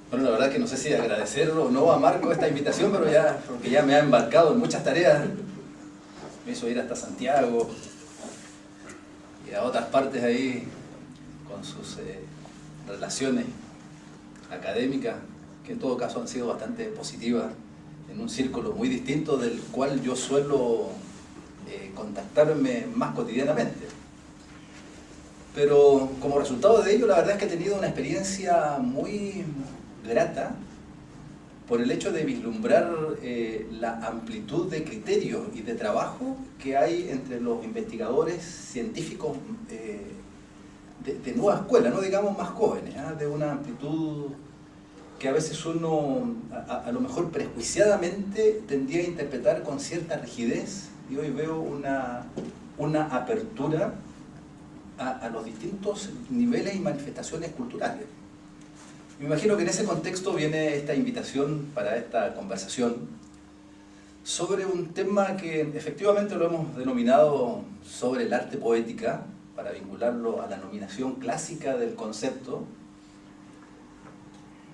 Bueno, la verdad que no sé si agradecer o no a Marco esta invitación, pero ya, porque ya me ha embarcado en muchas tareas. Me hizo ir hasta Santiago y a otras partes ahí con sus relaciones académicas, que en todo caso han sido bastante positivas, en un círculo muy distinto del cual yo suelo contactarme más cotidianamente. Pero como resultado de ello, la verdad es que he tenido una experiencia muy grata por el hecho de vislumbrar la amplitud de criterios y de trabajo que hay entre los investigadores científicos de nueva escuela, no digamos más jóvenes, de una amplitud que a veces uno, a lo mejor prejuiciadamente, tendría a interpretar con cierta rigidez, y hoy veo una apertura a los distintos niveles y manifestaciones culturales. Me imagino que en ese contexto viene esta invitación para esta conversación sobre un tema que efectivamente lo hemos denominado sobre el arte poética, para vincularlo a la nominación clásica del concepto,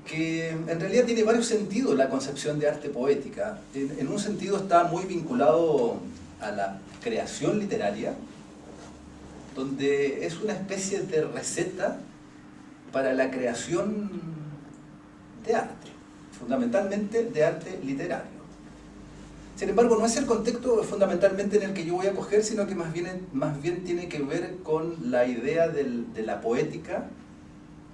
que en realidad tiene varios sentidos la concepción de arte poética. En un sentido está muy vinculado a la creación literaria, donde es una especie de receta para la creación de arte, fundamentalmente de arte literario. Sin embargo, no es el contexto fundamentalmente en el que yo voy a coger, sino que más bien tiene que ver con la idea de la poética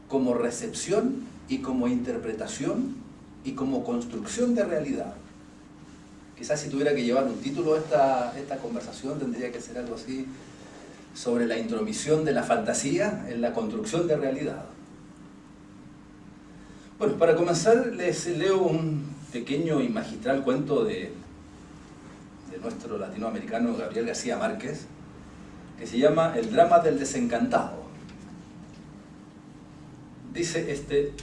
como recepción y como interpretación y como construcción de realidad. Quizás si tuviera que llevar un título a esta conversación, tendría que ser algo así sobre la intromisión de la fantasía en la construcción de realidad. Bueno, para comenzar les leo un pequeño y magistral cuento de nuestro latinoamericano Gabriel García Márquez, que se llama El drama del desencantado. Dice este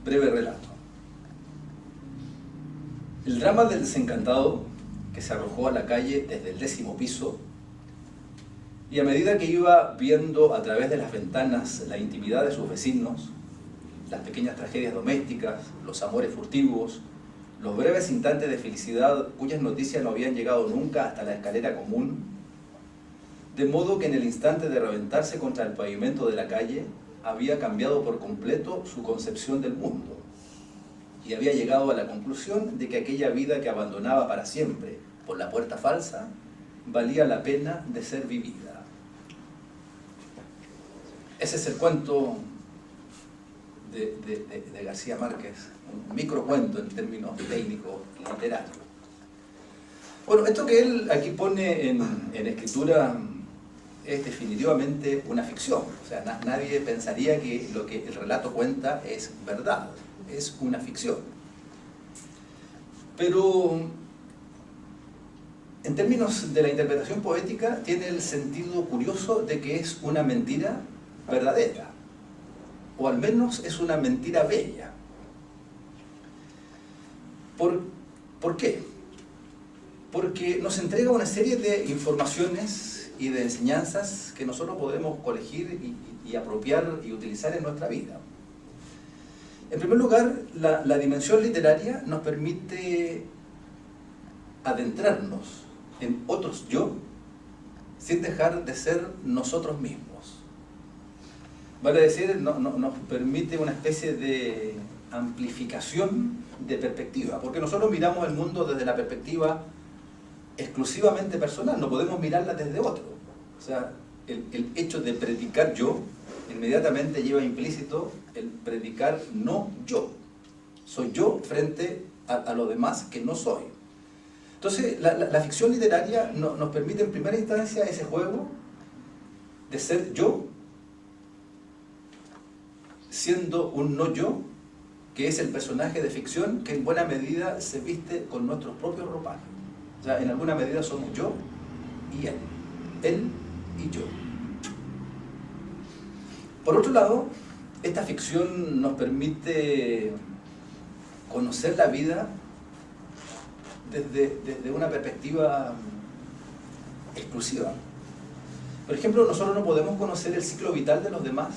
breve relato. El drama del desencantado, que se arrojó a la calle desde el 10º piso, y a medida que iba viendo a través de las ventanas la intimidad de sus vecinos, las pequeñas tragedias domésticas, los amores furtivos, los breves instantes de felicidad cuyas noticias no habían llegado nunca hasta la escalera común, de modo que en el instante de reventarse contra el pavimento de la calle, había cambiado por completo su concepción del mundo y había llegado a la conclusión de que aquella vida que abandonaba para siempre por la puerta falsa valía la pena de ser vivida. Ese es el cuento de García Márquez, un microcuento en términos técnicos literarios. Bueno, esto que él aquí pone en escritura es definitivamente una ficción. O sea, nadie pensaría que lo que el relato cuenta es verdad, es una ficción. Pero en términos de la interpretación poética tiene el sentido curioso de que es una mentira verdadera, o al menos es una mentira bella. ¿Por qué? Porque nos entrega una serie de informaciones y de enseñanzas que nosotros podemos colegir y apropiar y utilizar en nuestra vida. En primer lugar, la dimensión literaria nos permite adentrarnos en otros yo sin dejar de ser nosotros mismos. Vale decir, nos permite una especie de amplificación de perspectiva, porque nosotros miramos el mundo desde la perspectiva exclusivamente personal, no podemos mirarla desde otro. O sea, el hecho de predicar yo inmediatamente lleva implícito el predicar no yo. Soy yo frente a lo demás que no soy. Entonces, la ficción literaria nos permite en primera instancia ese juego de ser yo siendo un no yo, que es el personaje de ficción que en buena medida se viste con nuestros propios ropajes. O sea, en alguna medida somos yo y él y yo. Por otro lado, esta ficción nos permite conocer la vida desde una perspectiva exclusiva. Por ejemplo, nosotros no podemos conocer el ciclo vital de los demás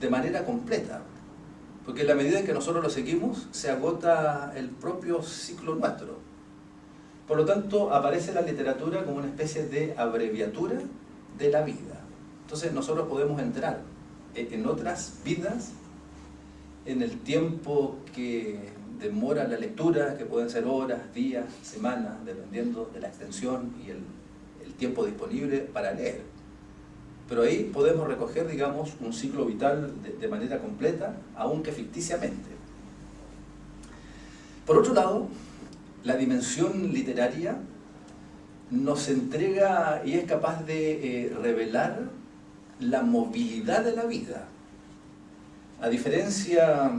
de manera completa. porque en la medida en que nosotros lo seguimos, se agota el propio ciclo nuestro. Por lo tanto, aparece la literatura como una especie de abreviatura de la vida. Entonces nosotros podemos entrar en otras vidas, en el tiempo que demora la lectura, que pueden ser horas, días, semanas, dependiendo de la extensión y el tiempo disponible para leer. Pero ahí podemos recoger, digamos, un ciclo vital de manera completa, aunque ficticiamente. Por otro lado, la dimensión literaria nos entrega y es capaz de revelar la movilidad de la vida. A diferencia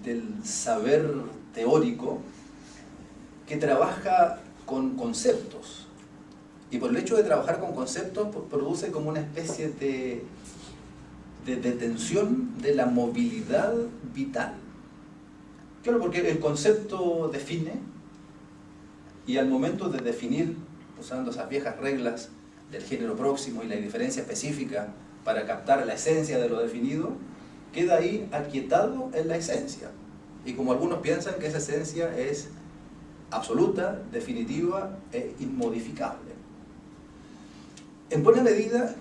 del saber teórico que trabaja con conceptos, y por el hecho de trabajar con conceptos produce como una especie de detención de la movilidad vital. Claro, porque el concepto define, y al momento de definir, usando esas viejas reglas del género próximo y la indiferencia específica para captar la esencia de lo definido, queda ahí aquietado en la esencia. Y como algunos piensan que esa esencia es absoluta, definitiva e inmodificable. En buena medida,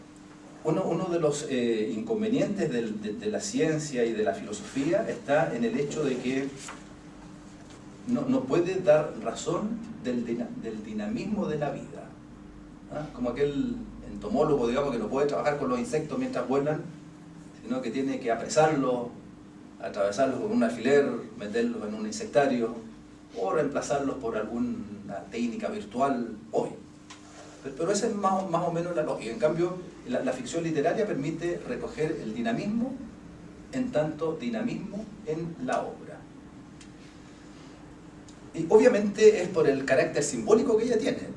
uno de los inconvenientes de la ciencia y de la filosofía está en el hecho de que no puede dar razón del dinamismo de la vida. ¿Ah? Como aquel entomólogo, digamos, que no puede trabajar con los insectos mientras vuelan, sino que tiene que apresarlos, atravesarlos con un alfiler, meterlos en un insectario o reemplazarlos por alguna técnica virtual hoy. Pero esa es más o menos la lógica. En cambio, la ficción literaria permite recoger el dinamismo, en tanto dinamismo en la obra. Y obviamente es por el carácter simbólico que ella tiene.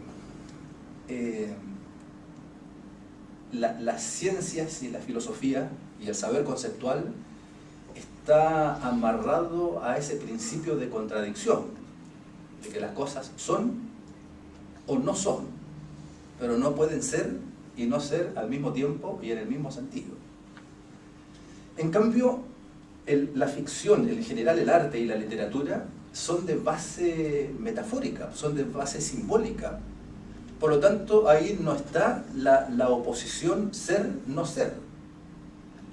Las ciencias y la filosofía y el saber conceptual está amarrado a ese principio de contradicción, de que las cosas son o no son, pero no pueden ser y no ser al mismo tiempo y en el mismo sentido. En cambio, la ficción, en general el arte y la literatura, son de base metafórica, son de base simbólica. Por lo tanto, ahí no está la oposición ser-no ser.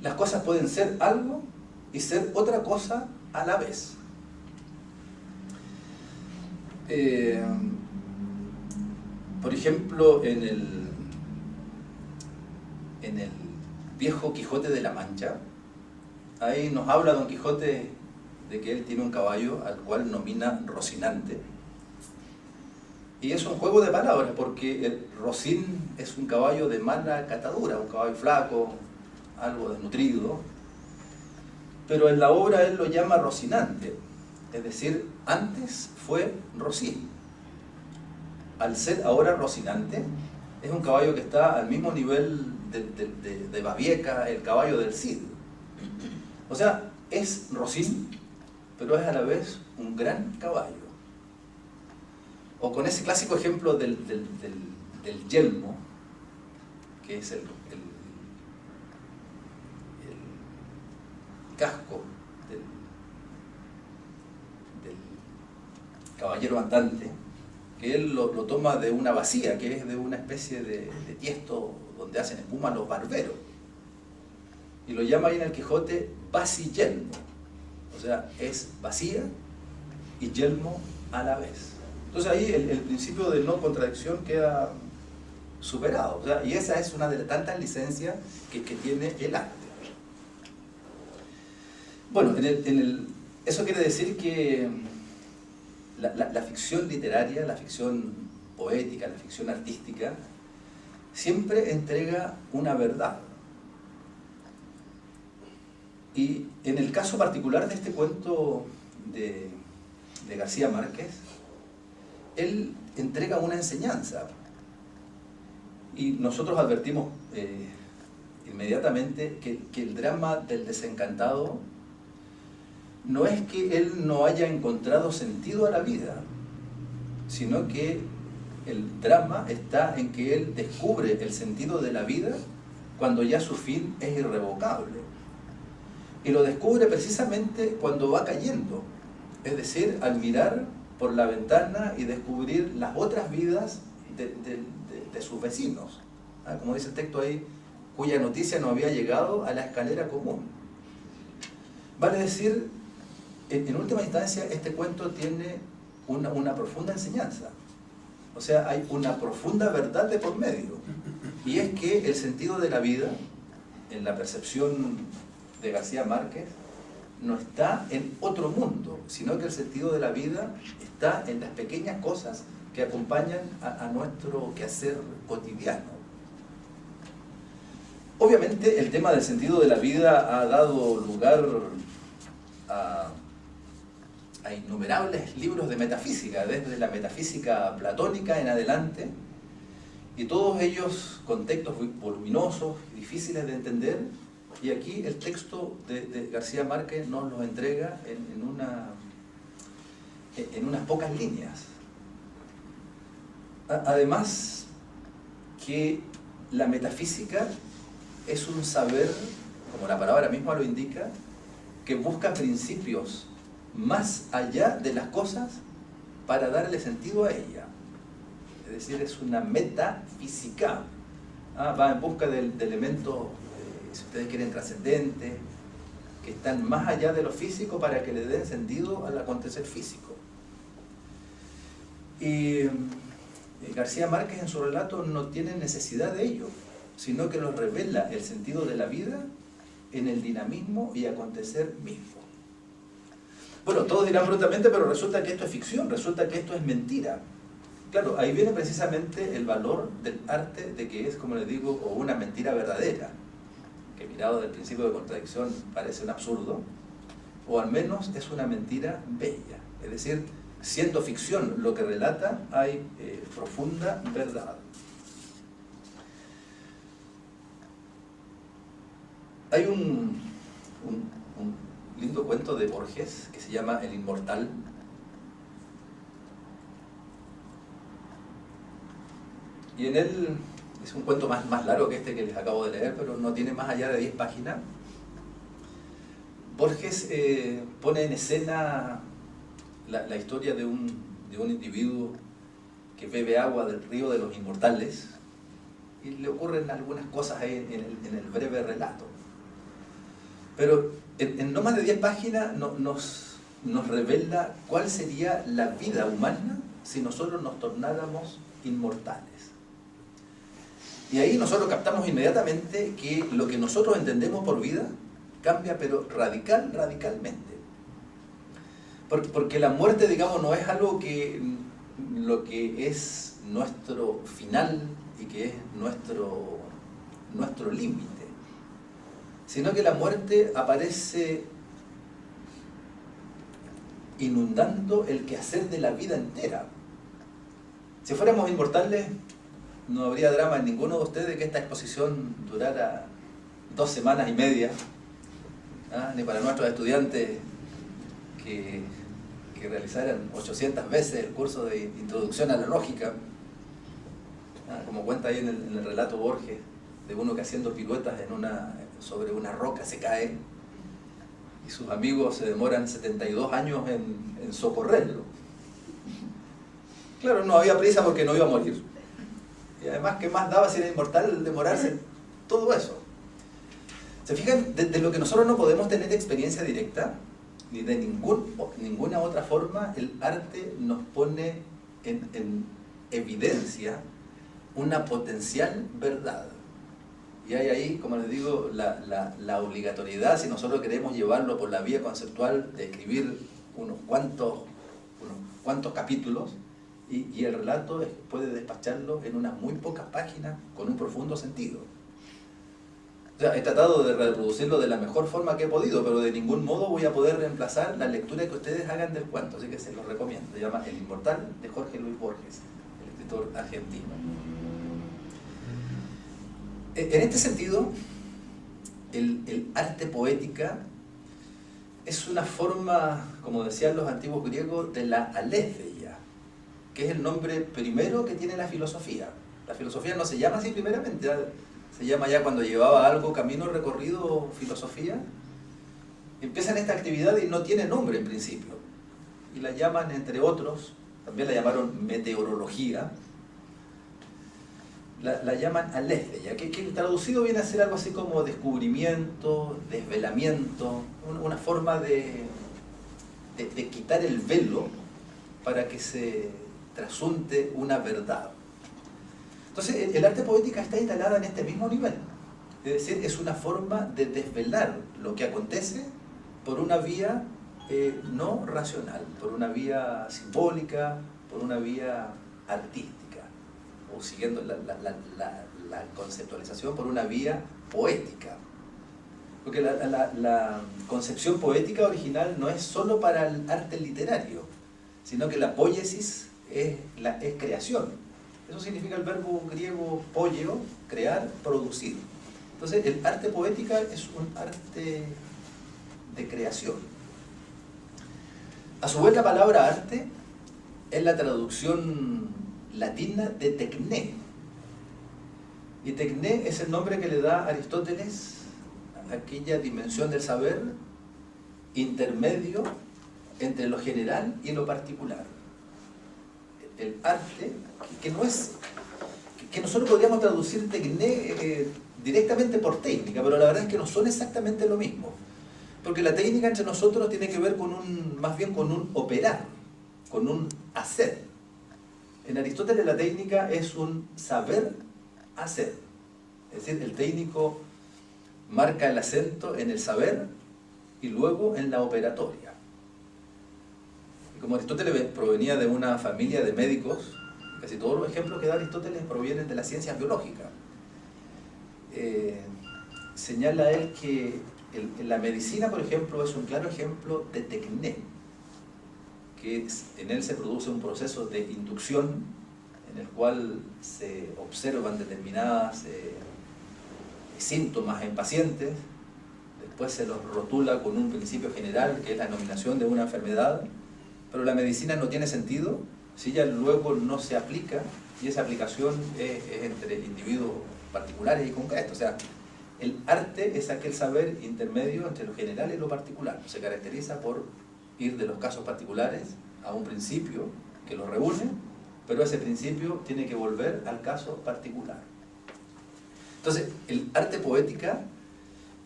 Las cosas pueden ser algo y ser otra cosa a la vez. Por ejemplo, en el viejo Quijote de la Mancha, ahí nos habla Don Quijote de que él tiene un caballo al cual nomina Rocinante. Y es un juego de palabras, porque el Rocín es un caballo de mala catadura, un caballo flaco, algo desnutrido, pero en la obra él lo llama Rocinante, es decir, antes fue Rocín. Al ser ahora Rocinante, es un caballo que está al mismo nivel de Babieca, el caballo del Cid. O sea, es Rocín, pero es a la vez un gran caballo. O con ese clásico ejemplo del yelmo, que es el casco del caballero andante, que él lo toma de una bacía, que es de una especie de tiesto donde hacen espuma los barberos. Y lo llama ahí en el Quijote baciyelmo. O sea, es vacía y yelmo a la vez. Entonces ahí el principio de no contradicción queda superado. O sea, y esa es una de tantas licencias que tiene el arte. Bueno, eso quiere decir que la ficción literaria, la ficción poética, la ficción artística, siempre entrega una verdad. Y en el caso particular de este cuento de García Márquez, él entrega una enseñanza. Y nosotros advertimos inmediatamente que el drama del desencantado no es que él no haya encontrado sentido a la vida, sino que el drama está en que él descubre el sentido de la vida cuando ya su fin es irrevocable. Y lo descubre precisamente cuando va cayendo, es decir, al mirar por la ventana y descubrir las otras vidas de sus vecinos. Como dice el texto ahí, cuya noticia no había llegado a la escalera común. Vale decir, en última instancia, este cuento tiene una profunda enseñanza. O sea, hay una profunda verdad de por medio. Y es que el sentido de la vida, en la percepción de García Márquez, no está en otro mundo, sino que el sentido de la vida está en las pequeñas cosas que acompañan a nuestro quehacer cotidiano. Obviamente el tema del sentido de la vida ha dado lugar a innumerables libros de metafísica, desde la metafísica platónica en adelante, y todos ellos con textos voluminosos, difíciles de entender, y aquí el texto de García Márquez nos los entrega en unas pocas líneas. Además que la metafísica es un saber, como la palabra misma lo indica, que busca principios más allá de las cosas para darle sentido a ella. Es decir, es una metafísica. Va en busca de elementos, si ustedes quieren, trascendentes, que están más allá de lo físico para que le den sentido al acontecer físico. Y García Márquez en su relato no tiene necesidad de ello, sino que nos revela el sentido de la vida en el dinamismo y acontecer mismo. Bueno, todos dirán brutalmente, pero resulta que esto es ficción, resulta que esto es mentira. Claro, ahí viene precisamente el valor del arte de que es, como les digo, o una mentira verdadera, que mirado del principio de contradicción parece un absurdo, o al menos es una mentira bella. Es decir, siendo ficción lo que relata, hay profunda verdad. Hay un lindo cuento de Borges que se llama El Inmortal. Y en él es un cuento más largo que este que les acabo de leer, pero no tiene más allá de 10 páginas. Borges pone en escena la historia de un individuo que bebe agua del río de los inmortales, y le ocurren algunas cosas ahí en el breve relato. Pero en no más de 10 páginas nos revela cuál sería la vida humana si nosotros nos tornáramos inmortales. Y ahí nosotros captamos inmediatamente que lo que nosotros entendemos por vida cambia, pero radicalmente. Porque la muerte, digamos, no es algo que lo que es nuestro final y que es nuestro límite, sino que la muerte aparece inundando el quehacer de la vida entera. Si fuéramos inmortales, no habría drama en ninguno de ustedes que esta exposición durara 2 semanas y media, ni para nuestros estudiantes que realizaran 800 veces el curso de introducción a la lógica, como cuenta ahí en el relato Borges, de uno que haciendo piruetas sobre una roca se cae y sus amigos se demoran 72 años en socorrerlo. Claro, no había prisa porque no iba a morir. Y además, ¿qué más daba si era inmortal demorarse todo eso? ¿Se fijan? De lo que nosotros no podemos tener experiencia directa, ni de ninguna otra forma, el arte nos pone en evidencia una potencial verdad. Y hay ahí, como les digo, la obligatoriedad, si nosotros queremos llevarlo por la vía conceptual, de escribir unos cuantos capítulos, y el relato puede despacharlo en unas muy pocas páginas con un profundo sentido. O sea, he tratado de reproducirlo de la mejor forma que he podido, pero de ningún modo voy a poder reemplazar la lectura que ustedes hagan del cuento, así que se los recomiendo. Se llama El Inmortal, de Jorge Luis Borges, el escritor argentino. En este sentido, el arte poética es una forma, como decían los antiguos griegos, de la aletheia, que es el nombre primero que tiene la filosofía. La filosofía no se llama así primeramente, se llama ya cuando llevaba algo camino recorrido filosofía, empiezan esta actividad y no tiene nombre en principio. Y la llaman, entre otros, también la llamaron meteorología, la llaman Aletheia, que traducido viene a ser algo así como descubrimiento, desvelamiento, una forma de quitar el velo para que se trasunte una verdad. Entonces, el arte poética está instalada en este mismo nivel. Es decir, es una forma de desvelar lo que acontece por una vía no racional, por una vía simbólica, por una vía artística, o siguiendo la conceptualización, por una vía poética. Porque la concepción poética original no es solo para el arte literario, sino que la poiesis es creación. Eso significa el verbo griego poieo, crear, producir. Entonces, el arte poética es un arte de creación. A su vez, la palabra arte es la traducción latina de tecné. Y tecné es el nombre que le da Aristóteles a aquella dimensión del saber intermedio entre lo general y lo particular. El arte, que nosotros podríamos traducir tecné directamente por técnica, pero la verdad es que no son exactamente lo mismo. Porque la técnica entre nosotros tiene que ver más bien con un operar, con un hacer. En Aristóteles la técnica es un saber hacer. Es decir, el técnico marca el acento en el saber y luego en la operatoria. Como Aristóteles provenía de una familia de médicos, casi todos los ejemplos que da Aristóteles provienen de las ciencias biológicas. Señala él que la medicina, por ejemplo, es un claro ejemplo de tecné, que en él se produce un proceso de inducción en el cual se observan determinadas síntomas en pacientes, después se los rotula con un principio general que es la denominación de una enfermedad, pero la medicina no tiene sentido si ella luego no se aplica, y esa aplicación es entre individuos particulares y concretos. O sea, el arte es aquel saber intermedio entre lo general y lo particular. Se caracteriza por ir de los casos particulares a un principio que los reúne, pero ese principio tiene que volver al caso particular. Entonces, el arte poética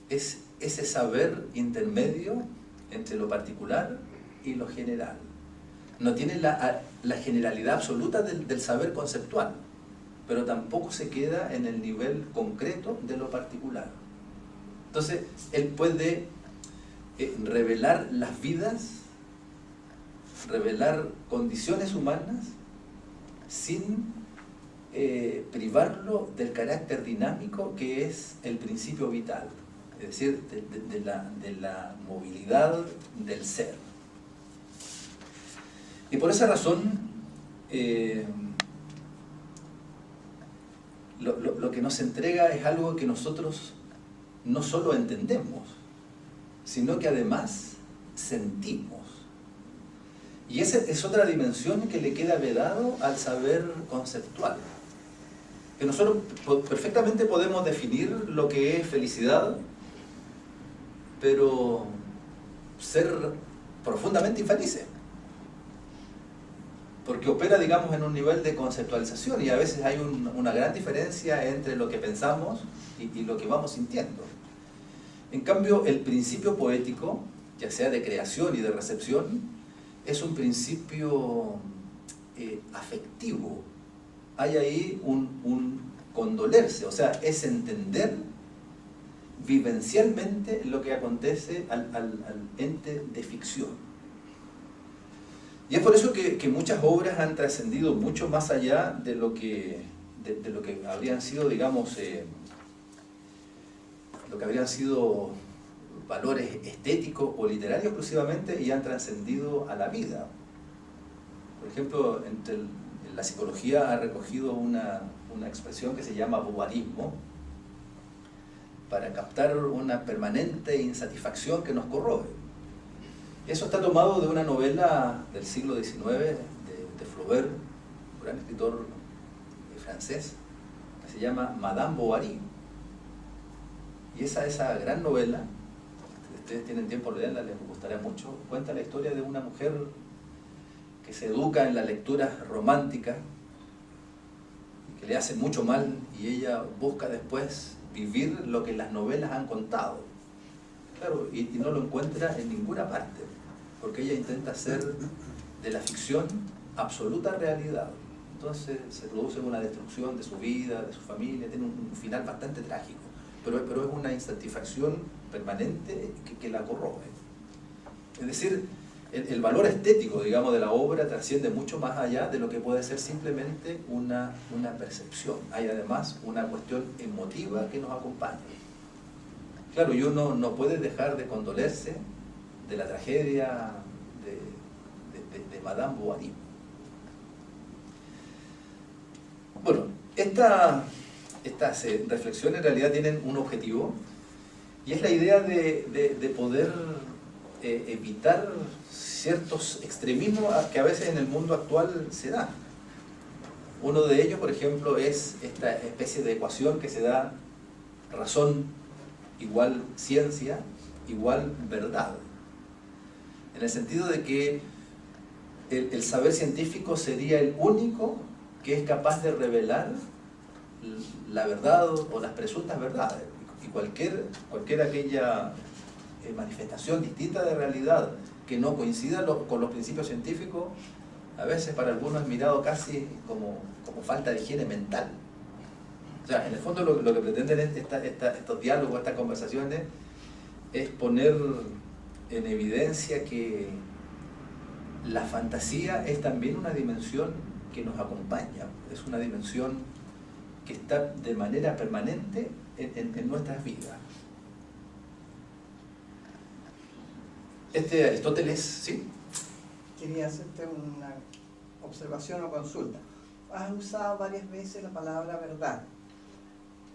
es ese saber intermedio entre lo particular y lo general. No tiene la generalidad absoluta del saber conceptual, pero tampoco se queda en el nivel concreto de lo particular. Entonces, él puede revelar las vidas, revelar condiciones humanas, sin privarlo del carácter dinámico que es el principio vital, es decir, de la movilidad del ser. Y por esa razón, lo que nos entrega es algo que nosotros no solo entendemos, sino que además sentimos. Y esa es otra dimensión que le queda vedado al saber conceptual. Que nosotros perfectamente podemos definir lo que es felicidad, pero ser profundamente infelices. Porque opera, digamos, en un nivel de conceptualización y a veces hay una gran diferencia entre lo que pensamos y lo que vamos sintiendo. En cambio, el principio poético, ya sea de creación y de recepción, es un principio afectivo. Hay ahí un condolerse, o sea, es entender vivencialmente lo que acontece al ente de ficción. Y es por eso que muchas obras han trascendido mucho más allá de lo que habrían sido, digamos, lo que habrían sido valores estéticos o literarios exclusivamente, y han trascendido a la vida. Por ejemplo, la psicología ha recogido una expresión que se llama bobarismo, para captar una permanente insatisfacción que nos corroe. Eso está tomado de una novela del siglo XIX de Flaubert, un gran escritor francés, que se llama Madame Bovary. Y esa gran novela ustedes tienen tiempo de leerla, les gustará mucho. Cuenta la historia de una mujer que se educa en la lectura romántica, que le hace mucho mal, y ella busca después vivir lo que las novelas han contado. Claro, y no lo encuentra en ninguna parte, porque ella intenta hacer de la ficción absoluta realidad. Entonces se produce una destrucción de su vida, de su familia, tiene un final bastante trágico, pero es una insatisfacción permanente que la corroe. Es decir, el valor estético, digamos, de la obra trasciende mucho más allá de lo que puede ser simplemente una percepción. Hay además una cuestión emotiva que nos acompaña. Claro, y uno no puede dejar de condolerse de la tragedia de Madame Bovary. Bueno, estas reflexiones en realidad tienen un objetivo, y es la idea de poder evitar ciertos extremismos que a veces en el mundo actual se dan. Uno de ellos, por ejemplo, es esta especie de ecuación que se da: razón igual ciencia igual verdad. En el sentido de que el saber científico sería el único que es capaz de revelar la verdad o las presuntas verdades. Y cualquier aquella manifestación distinta de realidad que no coincida con los principios científicos, a veces para algunos es mirado casi como falta de higiene mental. O sea, en el fondo lo que pretenden estos diálogos, estas conversaciones, es poner en evidencia que la fantasía es también una dimensión que nos acompaña, es una dimensión que está de manera permanente en nuestras vidas. Aristóteles, ¿sí? Quería hacerte una observación o consulta. Has usado varias veces la palabra verdad.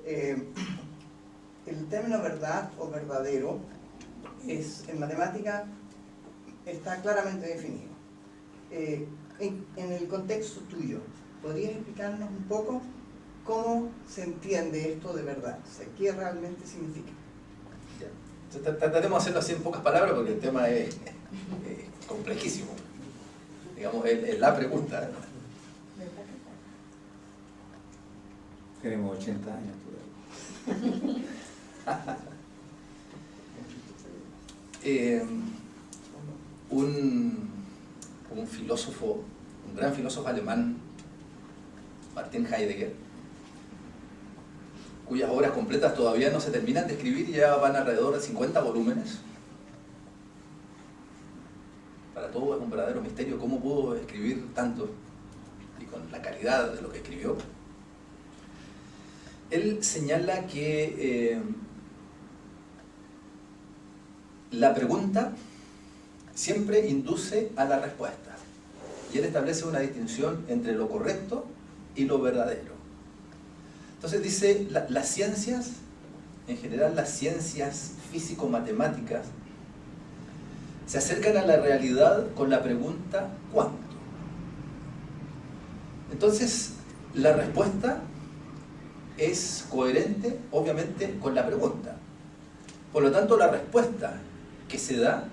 El término verdad o verdadero en matemática está claramente definido. En el contexto tuyo, ¿podrías explicarnos un poco cómo se entiende esto de verdad? O sea, ¿qué realmente significa? Trataremos de hacerlo así en pocas palabras porque el tema es complejísimo. Digamos, es la pregunta. Tenemos 80 años un filósofo, un gran filósofo alemán, Martin Heidegger, cuyas obras completas todavía no se terminan de escribir, ya van alrededor de 50 volúmenes. Para todo es un verdadero misterio cómo pudo escribir tanto y con la calidad de lo que escribió. Él señala que la pregunta siempre induce a la respuesta, y él establece una distinción entre lo correcto y lo verdadero. Entonces dice, las ciencias, en general las ciencias físico-matemáticas, se acercan a la realidad con la pregunta ¿cuánto? Entonces, la respuesta es coherente, obviamente, con la pregunta. Por lo tanto, la respuesta que se da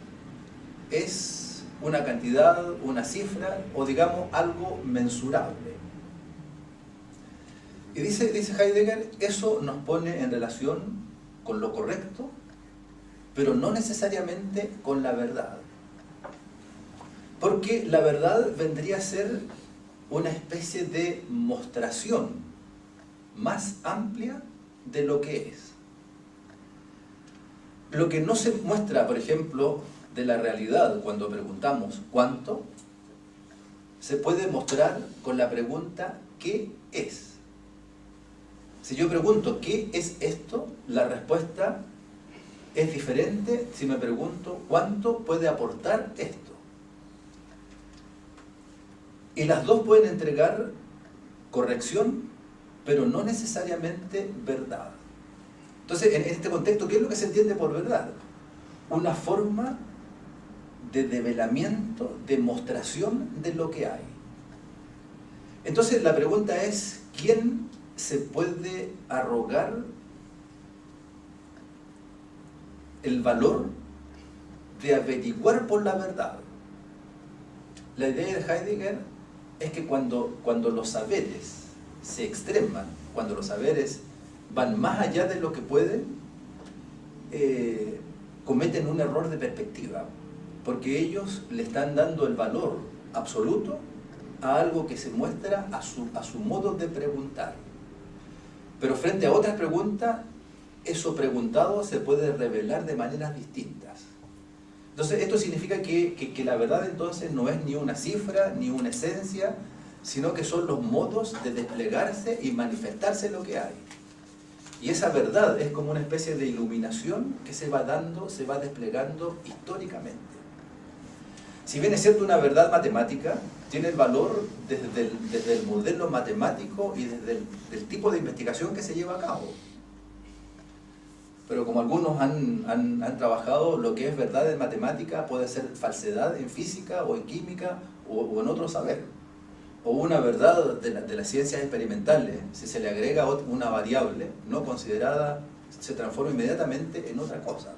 es una cantidad, una cifra, o digamos, algo mensurable. Y dice Heidegger, eso nos pone en relación con lo correcto, pero no necesariamente con la verdad. Porque la verdad vendría a ser una especie de mostración más amplia de lo que es. Lo que no se muestra, por ejemplo, de la realidad cuando preguntamos ¿cuánto?, se puede mostrar con la pregunta ¿qué es? Si yo pregunto ¿qué es esto?, la respuesta es diferente si me pregunto ¿cuánto puede aportar esto? Y las dos pueden entregar corrección, pero no necesariamente verdad. Entonces, en este contexto, ¿qué es lo que se entiende por verdad? Una forma de develamiento, de mostración de lo que hay. Entonces, la pregunta es, ¿quién se puede arrogar el valor de averiguar por la verdad. La idea de Heidegger es que cuando los saberes se extreman, cuando los saberes van más allá de lo que pueden, cometen un error de perspectiva, porque ellos le están dando el valor absoluto a algo que se muestra a su modo de preguntar. Pero frente a otras preguntas, eso preguntado se puede revelar de maneras distintas. Entonces, esto significa que la verdad entonces no es ni una cifra, ni una esencia, sino que son los modos de desplegarse y manifestarse lo que hay. Y esa verdad es como una especie de iluminación que se va dando, se va desplegando históricamente. Si bien es cierto, una verdad matemática tiene el valor desde el modelo matemático y desde el tipo de investigación que se lleva a cabo. Pero como algunos han trabajado, lo que es verdad en matemática puede ser falsedad en física o en química o en otro saber. O una verdad de las ciencias experimentales, si se le agrega una variable no considerada, se transforma inmediatamente en otra cosa.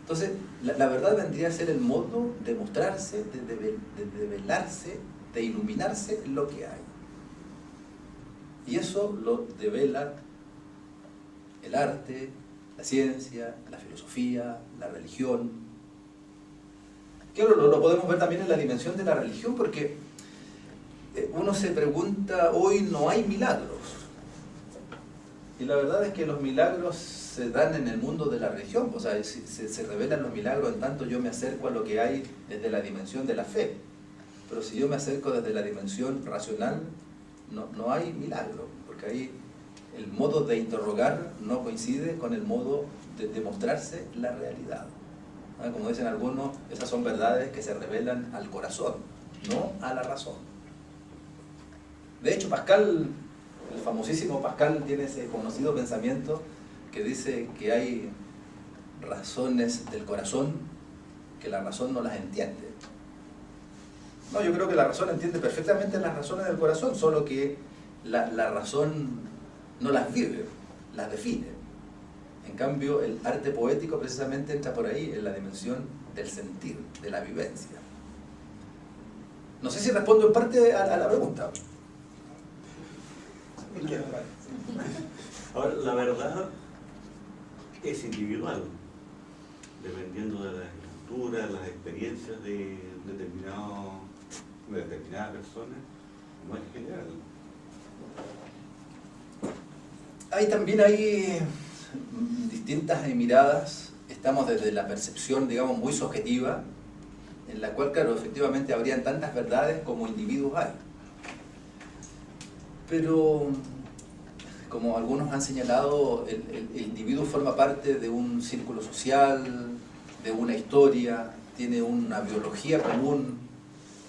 Entonces, la verdad vendría a ser el modo de mostrarse, de develarse, de iluminarse lo que hay. Y eso lo devela el arte, la ciencia, la filosofía, la religión. Claro, lo podemos ver también en la dimensión de la religión, porque uno se pregunta, hoy no hay milagros. Y la verdad es que los milagros se dan en el mundo de la religión, o sea, se revelan los milagros en tanto yo me acerco a lo que hay desde la dimensión de la fe. Pero si yo me acerco desde la dimensión racional, no hay milagro, porque ahí el modo de interrogar no coincide con el modo de demostrarse la realidad. Como dicen algunos, esas son verdades que se revelan al corazón, no a la razón. De hecho, Pascal, el famosísimo Pascal, tiene ese conocido pensamiento que dice que hay razones del corazón que la razón no las entiende. No, yo creo que la razón entiende perfectamente las razones del corazón, solo que la razón no las vive, las define. En cambio, el arte poético precisamente entra por ahí, en la dimensión del sentir, de la vivencia. No sé si respondo en parte a la pregunta. Ahora, la verdad es individual, dependiendo de las estructuras, las experiencias de determinada persona, no es general. También hay distintas miradas. Estamos desde la percepción, digamos, muy subjetiva, en la cual, claro, efectivamente habrían tantas verdades como individuos hay. Pero, como algunos han señalado, el individuo forma parte de un círculo social, de una historia, tiene una biología común,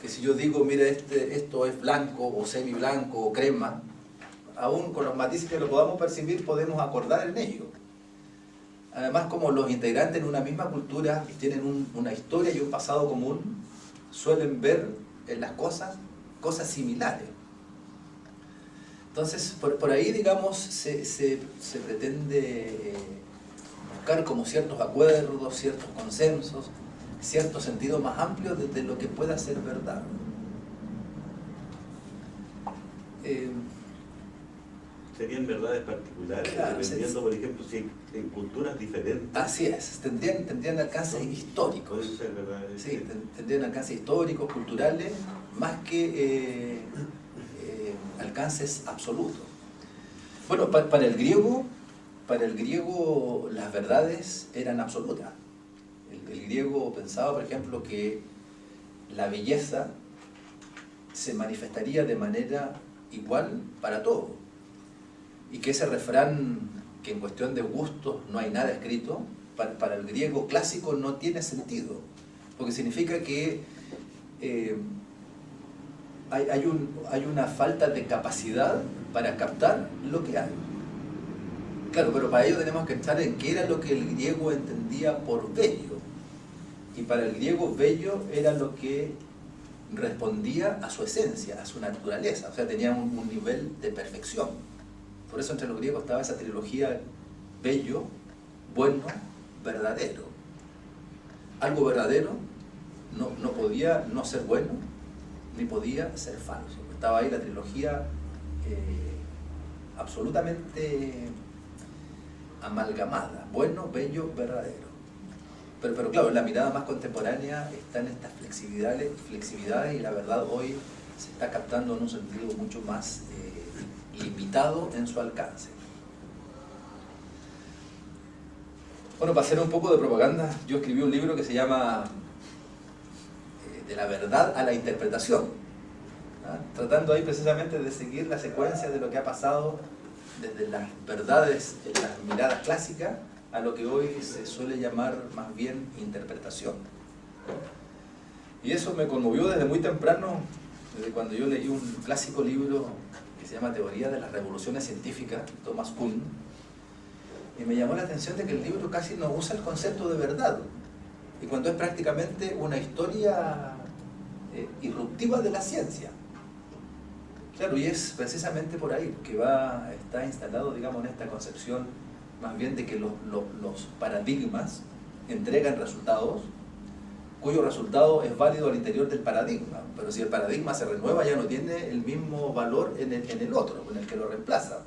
que si yo digo, mira, esto es blanco o semiblanco o crema, aún con los matices que lo podamos percibir, podemos acordar en ello. Además, como los integrantes en una misma cultura tienen una historia y un pasado común, suelen ver en las cosas similares. Entonces, por ahí, digamos, se pretende buscar como ciertos acuerdos, ciertos consensos, cierto sentido más amplio de lo que pueda ser verdad. Serían verdades particulares, claro, dependiendo, por ejemplo, si en culturas diferentes. Así es, tendrían alcances históricos. Pueden ser verdades. Sí, tendrían alcances históricos, culturales, más que alcances absolutos. Bueno, para el griego las verdades eran absolutas. El griego pensaba, por ejemplo, que la belleza se manifestaría de manera igual para todos. Y que ese refrán, que en cuestión de gustos no hay nada escrito, para el griego clásico no tiene sentido, porque significa que hay una falta de capacidad para captar lo que hay. Claro, pero para ello tenemos que pensar en qué era lo que el griego entendía por bello. Y para el griego bello era lo que respondía a su esencia, a su naturaleza, o sea, tenía un nivel de perfección. Por eso entre los griegos estaba esa trilogía bello, bueno, verdadero. algo verdadero no podía no ser bueno, ni podía ser falso. Estaba ahí la trilogía absolutamente amalgamada, bueno, bello, verdadero. Pero claro, la mirada más contemporánea está en estas flexibilidades, y la verdad hoy se está captando en un sentido mucho más limitado en su alcance. Bueno, para hacer un poco de propaganda, yo escribí un libro que se llama De la verdad a la interpretación, ¿ah? Tratando ahí precisamente de seguir la secuencia de lo que ha pasado desde las verdades, las miradas clásicas, a lo que hoy se suele llamar más bien interpretación. Y eso me conmovió desde muy temprano, desde cuando yo leí un clásico libro que se llama Teoría de las Revoluciones Científicas, Thomas Kuhn, y me llamó la atención de que el libro casi no usa el concepto de verdad, y cuando es prácticamente una historia irruptiva de la ciencia. Claro, y es precisamente por ahí que está instalado, digamos, en esta concepción más bien de que los paradigmas entregan resultados, cuyo resultado es válido al interior del paradigma, pero si el paradigma se renueva ya no tiene el mismo valor en el otro, en el que lo reemplaza.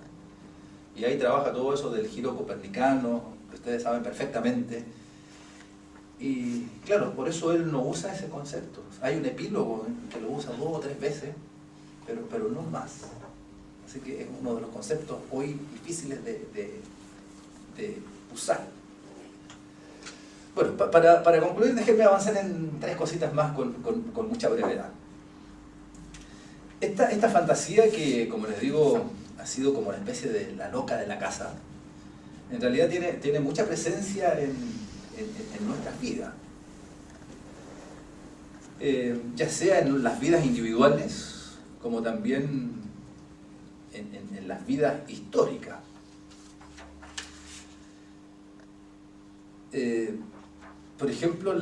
Y ahí trabaja todo eso del giro copernicano, que ustedes saben perfectamente. Y claro, por eso él no usa ese concepto. Hay un epílogo que lo usa 2 o 3 veces, pero no más. Así que es uno de los conceptos hoy difíciles de usar. Bueno, para concluir, déjenme avanzar en 3 cositas más con mucha brevedad. Esta fantasía que, como les digo, ha sido como una especie de la loca de la casa, en realidad tiene mucha presencia en nuestras vidas. Ya sea en las vidas individuales, como también en las vidas históricas. Por ejemplo,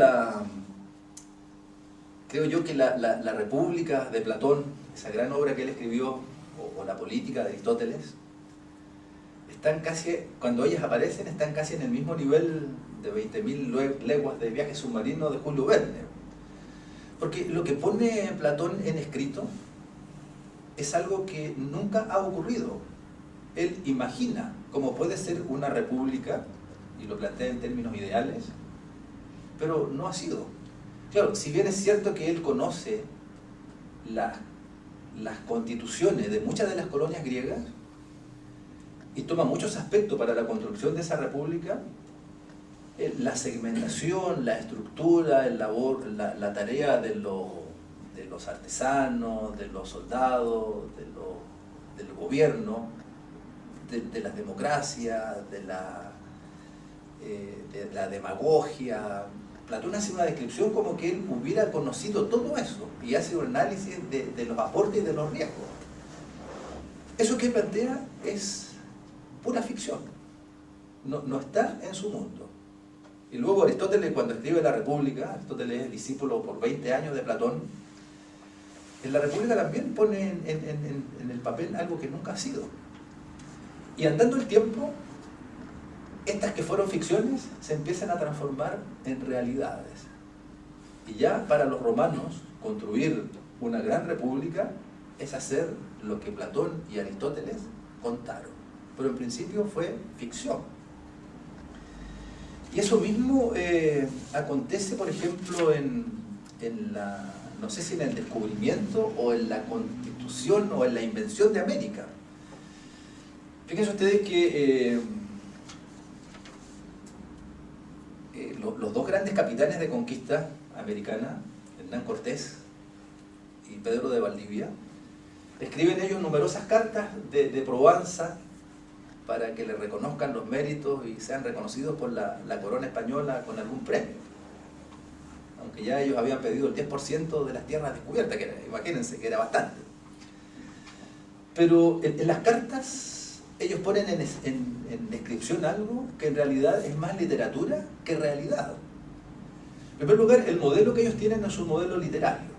creo yo que la República de Platón, esa gran obra que él escribió, o la Política de Aristóteles, están casi, cuando ellas aparecen, están casi en el mismo nivel de 20.000 leguas de viaje submarino de Julio Verne. Porque lo que pone Platón en escrito es algo que nunca ha ocurrido. Él imagina cómo puede ser una república, y lo plantea en términos ideales, pero no ha sido. Claro, si bien es cierto que él conoce las constituciones de muchas de las colonias griegas y toma muchos aspectos para la construcción de esa república, la segmentación, la estructura, la tarea de los artesanos, de los soldados, del gobierno, de la democracia, de la demagogia. Platón hace una descripción como que él hubiera conocido todo eso y hace un análisis de los aportes y de los riesgos. Eso que plantea es pura ficción, no está en su mundo. Y luego Aristóteles, cuando escribe La República, Aristóteles es discípulo por 20 años de Platón, en La República también pone en el papel algo que nunca ha sido. Y andando el tiempo, estas que fueron ficciones se empiezan a transformar en realidades. Y ya para los romanos, construir una gran república es hacer lo que Platón y Aristóteles contaron. Pero en principio fue ficción. Y eso mismo acontece, por ejemplo, no sé si en el descubrimiento o en la constitución o en la invención de América. Fíjense ustedes que los 2 grandes capitanes de conquista americana, Hernán Cortés y Pedro de Valdivia, escriben ellos numerosas cartas de probanza para que le reconozcan los méritos y sean reconocidos por la corona española con algún premio. Aunque ya ellos habían pedido el 10% de las tierras descubiertas, imagínense que era bastante. Pero en las cartas ellos ponen en descripción algo que en realidad es más literatura que realidad. En primer lugar, el modelo que ellos tienen es un modelo literario.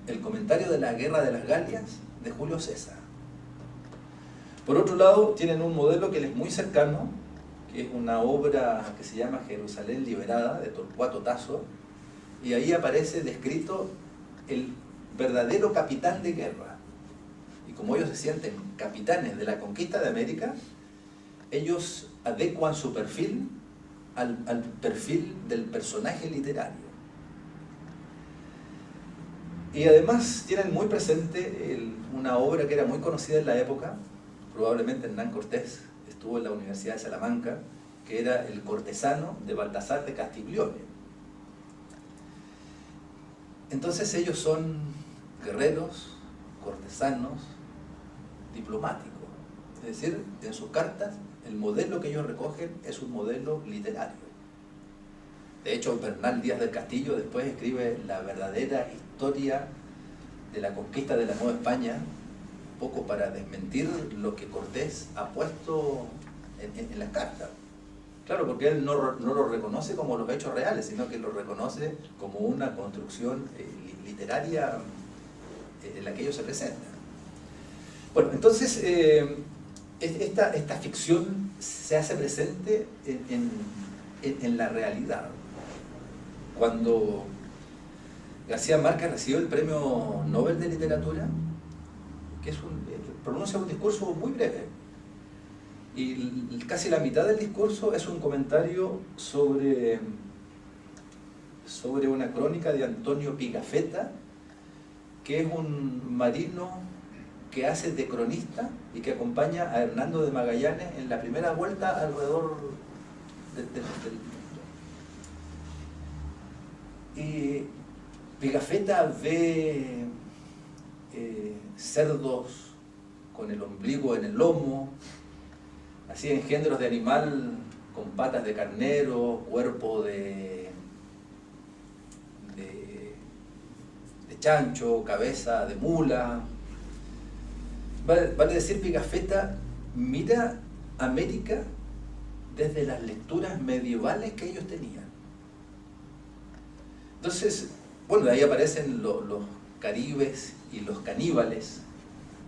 El comentario de la Guerra de las Galias de Julio César. Por otro lado, tienen un modelo que les es muy cercano, que es una obra que se llama Jerusalén Liberada, de Torcuato Tasso, y ahí aparece descrito el verdadero capitán de guerra. Y como ellos se sienten capitanes de la conquista de América, ellos adecuan su perfil al perfil del personaje literario. Y además tienen muy presente una obra que era muy conocida en la época, probablemente Hernán Cortés estuvo en la Universidad de Salamanca, que era El cortesano de Baltasar de Castiglione. Entonces ellos son guerreros, cortesanos, diplomáticos. Es decir, en sus cartas el modelo que ellos recogen es un modelo literario. De hecho, Bernal Díaz del Castillo después escribe la verdadera historia de la conquista de la Nueva España, un poco para desmentir lo que Cortés ha puesto en las cartas. Claro, porque él no lo reconoce como los hechos reales, sino que lo reconoce como una construcción literaria en la que ellos se presentan. Bueno, entonces esta ficción se hace presente en la realidad. Cuando García Márquez recibió el Premio Nobel de Literatura, que pronuncia un discurso muy breve, y casi la mitad del discurso es un comentario sobre una crónica de Antonio Pigafetta, que es un marino que hace de cronista y que acompaña a Hernando de Magallanes en la primera vuelta alrededor del mundo. Y Pigafetta ve cerdos con el ombligo en el lomo, así engendros de animal con patas de carnero, cuerpo de chancho, cabeza de mula. Vale decir, Pigafetta mira América desde las lecturas medievales que ellos tenían. Entonces, bueno, de ahí aparecen los caribes y los caníbales.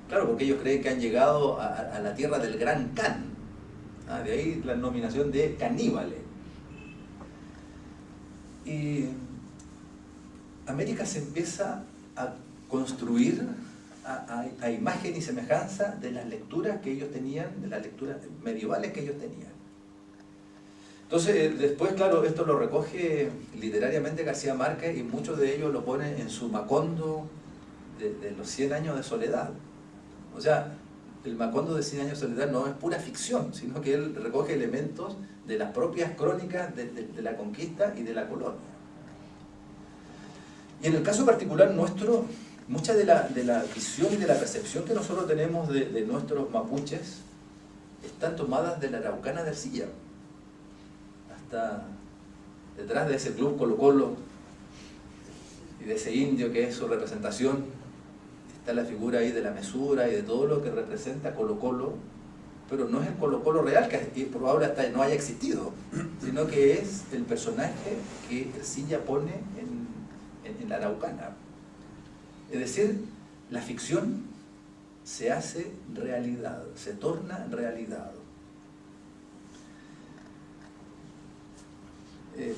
Claro, porque ellos creen que han llegado a la tierra del Gran Khan. De ahí la nominación de caníbales. Y América se empieza a construir a imagen y semejanza de las lecturas que ellos tenían, de las lecturas medievales que ellos tenían. Entonces, después, claro, esto lo recoge literariamente García Márquez y muchos de ellos lo ponen en su Macondo de los 100 años de soledad. O sea, el Macondo de 100 años de soledad no es pura ficción, sino que él recoge elementos de las propias crónicas de la conquista y de la colonia. Y en el caso particular nuestro, mucha de la visión y de la percepción que nosotros tenemos de nuestros mapuches están tomadas de la Araucana de Ercilla. Hasta detrás de ese club Colo Colo y de ese indio que es su representación, está la figura ahí de la mesura y de todo lo que representa Colo Colo, pero no es el Colo Colo real, que probable hasta no haya existido, sino que es el personaje que Ercilla pone en la Araucana. Es decir, la ficción se hace realidad, se torna realidad.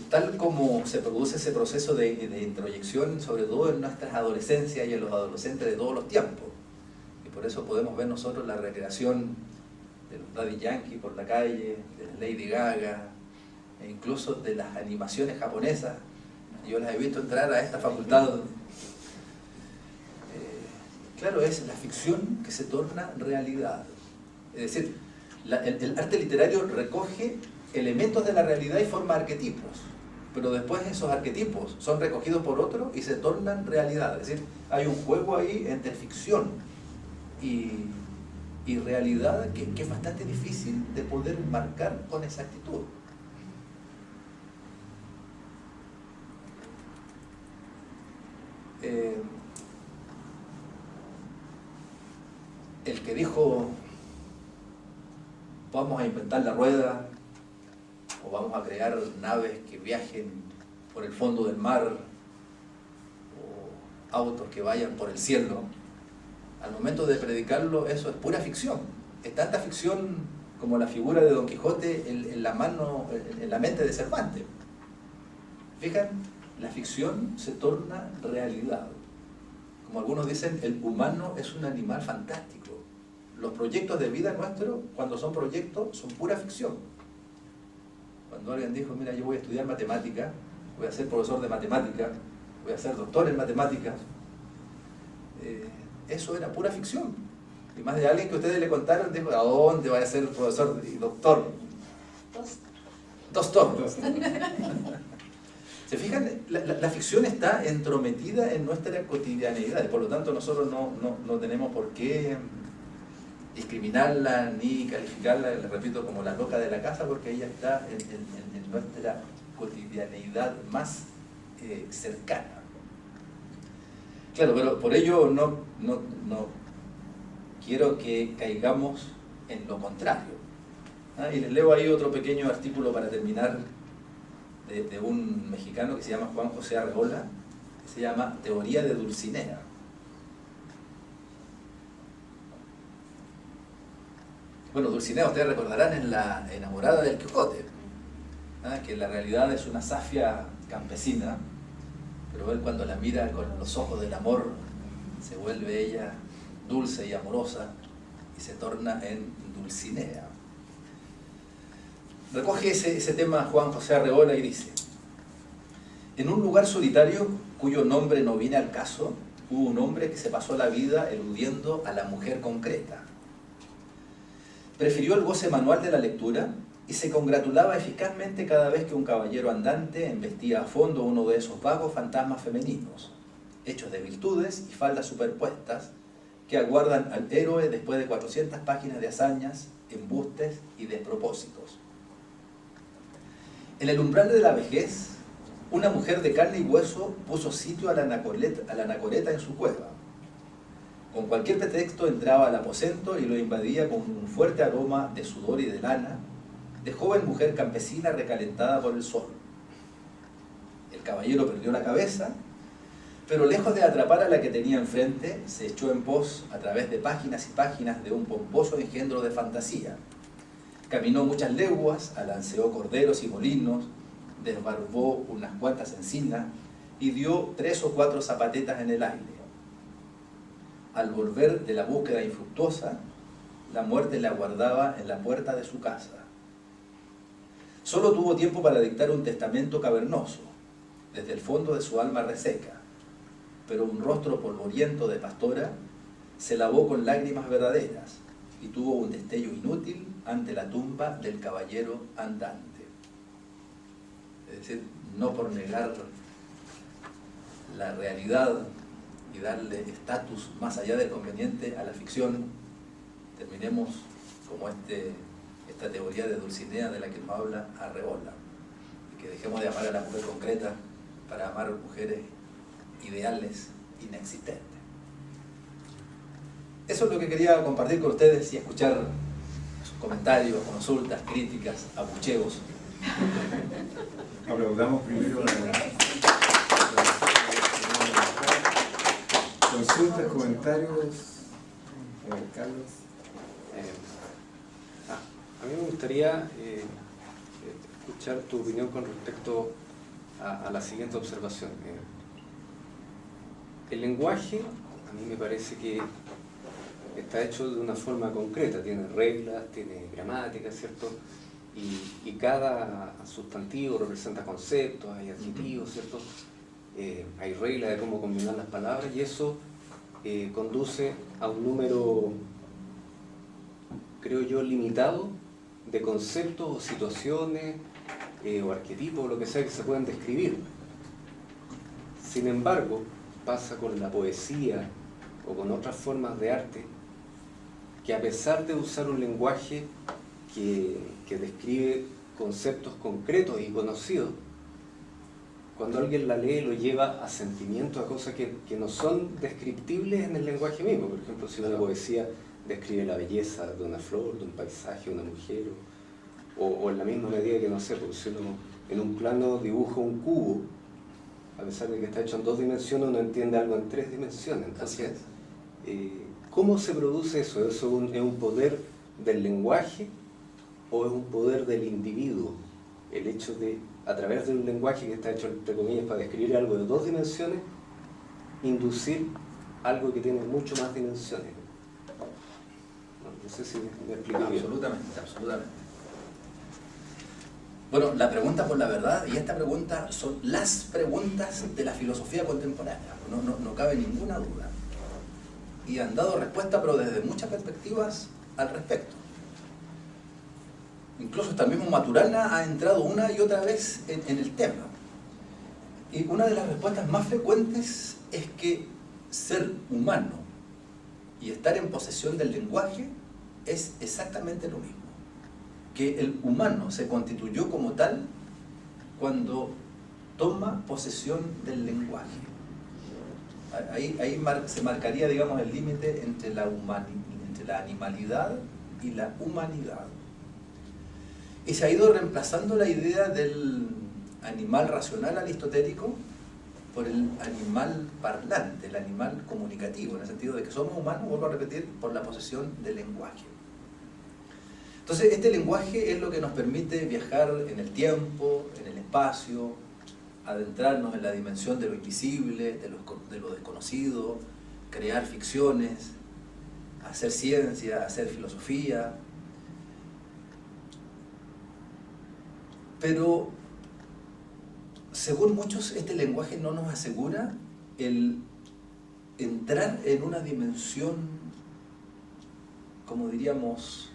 Tal como se produce ese proceso de introyección, sobre todo en nuestras adolescencias y en los adolescentes de todos los tiempos. Y por eso podemos ver nosotros la recreación de los Daddy Yankee por la calle, de la Lady Gaga, e incluso de las animaciones japonesas. Yo las he visto entrar a esta facultad. Claro, es la ficción que se torna realidad. Es decir, el arte literario recoge elementos de la realidad y forma arquetipos, pero después esos arquetipos son recogidos por otro y se tornan realidad. Es decir, hay un juego ahí entre ficción y realidad que es bastante difícil de poder marcar con exactitud. El que dijo vamos a inventar la rueda o vamos a crear naves que viajen por el fondo del mar o autos que vayan por el cielo, al momento de predicarlo eso es pura ficción. Es tanta ficción como la figura de Don Quijote en la mano, en la mente de Cervantes. Fijan, la ficción se torna realidad. Como algunos dicen, el humano es un animal fantástico. Los proyectos de vida nuestros, cuando son proyectos, son pura ficción. Cuando alguien dijo, mira, yo voy a estudiar matemáticas, voy a ser profesor de matemáticas, voy a ser doctor en matemáticas, eso era pura ficción. Y más de alguien que ustedes le contaron, dijo, ¿a dónde va a ser profesor y doctor? Doctor. ¿Se fijan? La ficción está entrometida en nuestra cotidianeidad, y por lo tanto nosotros no tenemos por qué discriminarla ni calificarla, les repito, como la loca de la casa, porque ella está en nuestra cotidianeidad más cercana. Claro, pero por ello no quiero que caigamos en lo contrario. Y les leo ahí otro pequeño artículo para terminar de un mexicano que se llama Juan José Arreola, que se llama Teoría de Dulcinea. Bueno, Dulcinea, ustedes recordarán, es la enamorada del Quijote, que en la realidad es una safia campesina, pero él cuando la mira con los ojos del amor se vuelve ella dulce y amorosa y se torna en Dulcinea. Recoge ese tema Juan José Arreola y dice: en un lugar solitario cuyo nombre no viene al caso, hubo un hombre que se pasó la vida eludiendo a la mujer concreta. Prefirió el goce manual de la lectura y se congratulaba eficazmente cada vez que un caballero andante embestía a fondo uno de esos vagos fantasmas femeninos, hechos de virtudes y faldas superpuestas, que aguardan al héroe después de 400 páginas de hazañas, embustes y despropósitos. En el umbral de la vejez, una mujer de carne y hueso puso sitio a la anacoreta en su cueva. Con cualquier pretexto entraba al aposento y lo invadía con un fuerte aroma de sudor y de lana, de joven mujer campesina recalentada por el sol. El caballero perdió la cabeza, pero lejos de atrapar a la que tenía enfrente, se echó en pos a través de páginas y páginas de un pomposo engendro de fantasía. Caminó muchas leguas, alanceó corderos y molinos, desbarbó unas cuantas encinas y dio 3 o 4 zapatetas en el aire. Al volver de la búsqueda infructuosa, la muerte le aguardaba en la puerta de su casa. Solo tuvo tiempo para dictar un testamento cavernoso, desde el fondo de su alma reseca, pero un rostro polvoriento de pastora se lavó con lágrimas verdaderas y tuvo un destello inútil ante la tumba del caballero andante. Es decir, no por negar la realidad y darle estatus más allá del conveniente a la ficción, terminemos como esta teoría de Dulcinea de la que nos habla Arreola, y que dejemos de amar a la mujer concreta para amar mujeres ideales inexistentes. Eso es lo que quería compartir con ustedes y escuchar sus comentarios, consultas, críticas, abucheos. Aplaudamos primero consultas, comentarios. Carlos. A mí me gustaría escuchar tu opinión con respecto a la siguiente observación. El lenguaje, a mí me parece que está hecho de una forma concreta, tiene reglas, tiene gramática, ¿cierto? Y cada sustantivo representa conceptos, hay adjetivos, ¿cierto? Hay reglas de cómo combinar las palabras y eso conduce a un número, creo yo, limitado de conceptos o situaciones o arquetipos, lo que sea que se puedan describir. Sin embargo, pasa con la poesía o con otras formas de arte, que a pesar de usar un lenguaje que describe conceptos concretos y conocidos, cuando alguien la lee lo lleva a sentimientos, a cosas que no son descriptibles en el lenguaje mismo. Por ejemplo, si una poesía describe la belleza de una flor, de un paisaje, de una mujer, o en la misma medida que, no sé, porque si uno en un plano dibuja un cubo, a pesar de que está hecho en 2 dimensiones, uno entiende algo en 3 dimensiones. Entonces, ¿cómo se produce eso? ¿Eso es un poder del lenguaje o es un poder del individuo el hecho de, a través de un lenguaje que está hecho entre comillas para describir algo de 2 dimensiones, inducir algo que tiene mucho más dimensiones? No sé si me explico bien. Absolutamente, absolutamente. Bueno, la pregunta por la verdad, y esta pregunta son las preguntas de la filosofía contemporánea, no cabe ninguna duda. Y han dado respuesta, pero desde muchas perspectivas al respecto. Incluso hasta el mismo Maturana ha entrado una y otra vez en el tema. Y una de las respuestas más frecuentes es que ser humano y estar en posesión del lenguaje es exactamente lo mismo. Que el humano se constituyó como tal cuando toma posesión del lenguaje. Ahí se marcaría, digamos, el límite entre la animalidad y la humanidad. Y se ha ido reemplazando la idea del animal racional aristotélico por el animal parlante, el animal comunicativo, en el sentido de que somos humanos, vuelvo a repetir, por la posesión del lenguaje. Entonces, este lenguaje es lo que nos permite viajar en el tiempo, en el espacio, adentrarnos en la dimensión de lo invisible, de lo desconocido, crear ficciones, hacer ciencia, hacer filosofía. Pero, según muchos, este lenguaje no nos asegura el entrar en una dimensión, como diríamos,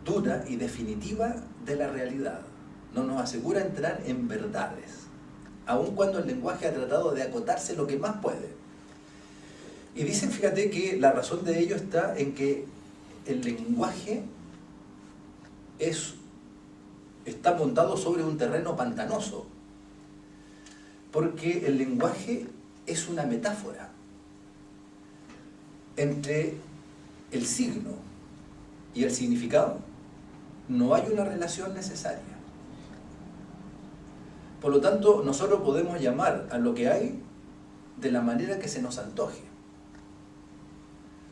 dura y definitiva de la realidad. No nos asegura entrar en verdades, aun cuando el lenguaje ha tratado de acotarse lo que más puede. Y dicen, fíjate, que la razón de ello está en que el lenguaje está montado sobre un terreno pantanoso, porque el lenguaje es una metáfora. Entre el signo y el significado no hay una relación necesaria. Por lo tanto, nosotros podemos llamar a lo que hay de la manera que se nos antoje.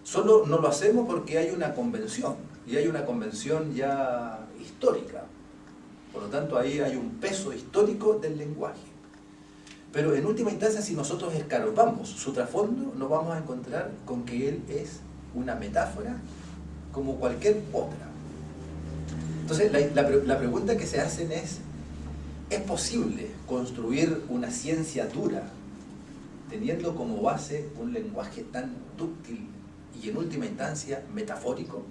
Solo no lo hacemos porque hay una convención, y hay una convención ya histórica. Por lo tanto, ahí hay un peso histórico del lenguaje. Pero en última instancia, si nosotros escarbamos su trasfondo, nos vamos a encontrar con que él es una metáfora como cualquier otra. Entonces, la pregunta que se hacen ¿es posible construir una ciencia dura teniendo como base un lenguaje tan dúctil y en última instancia metafórico?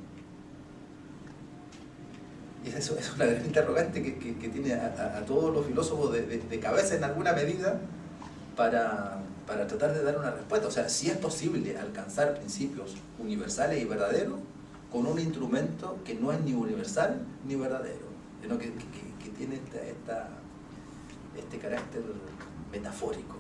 Y eso es una gran interrogante que tiene a todos los filósofos de cabeza en alguna medida para tratar de dar una respuesta. O sea, si es posible alcanzar principios universales y verdaderos con un instrumento que no es ni universal ni verdadero, sino que tiene este carácter metafórico.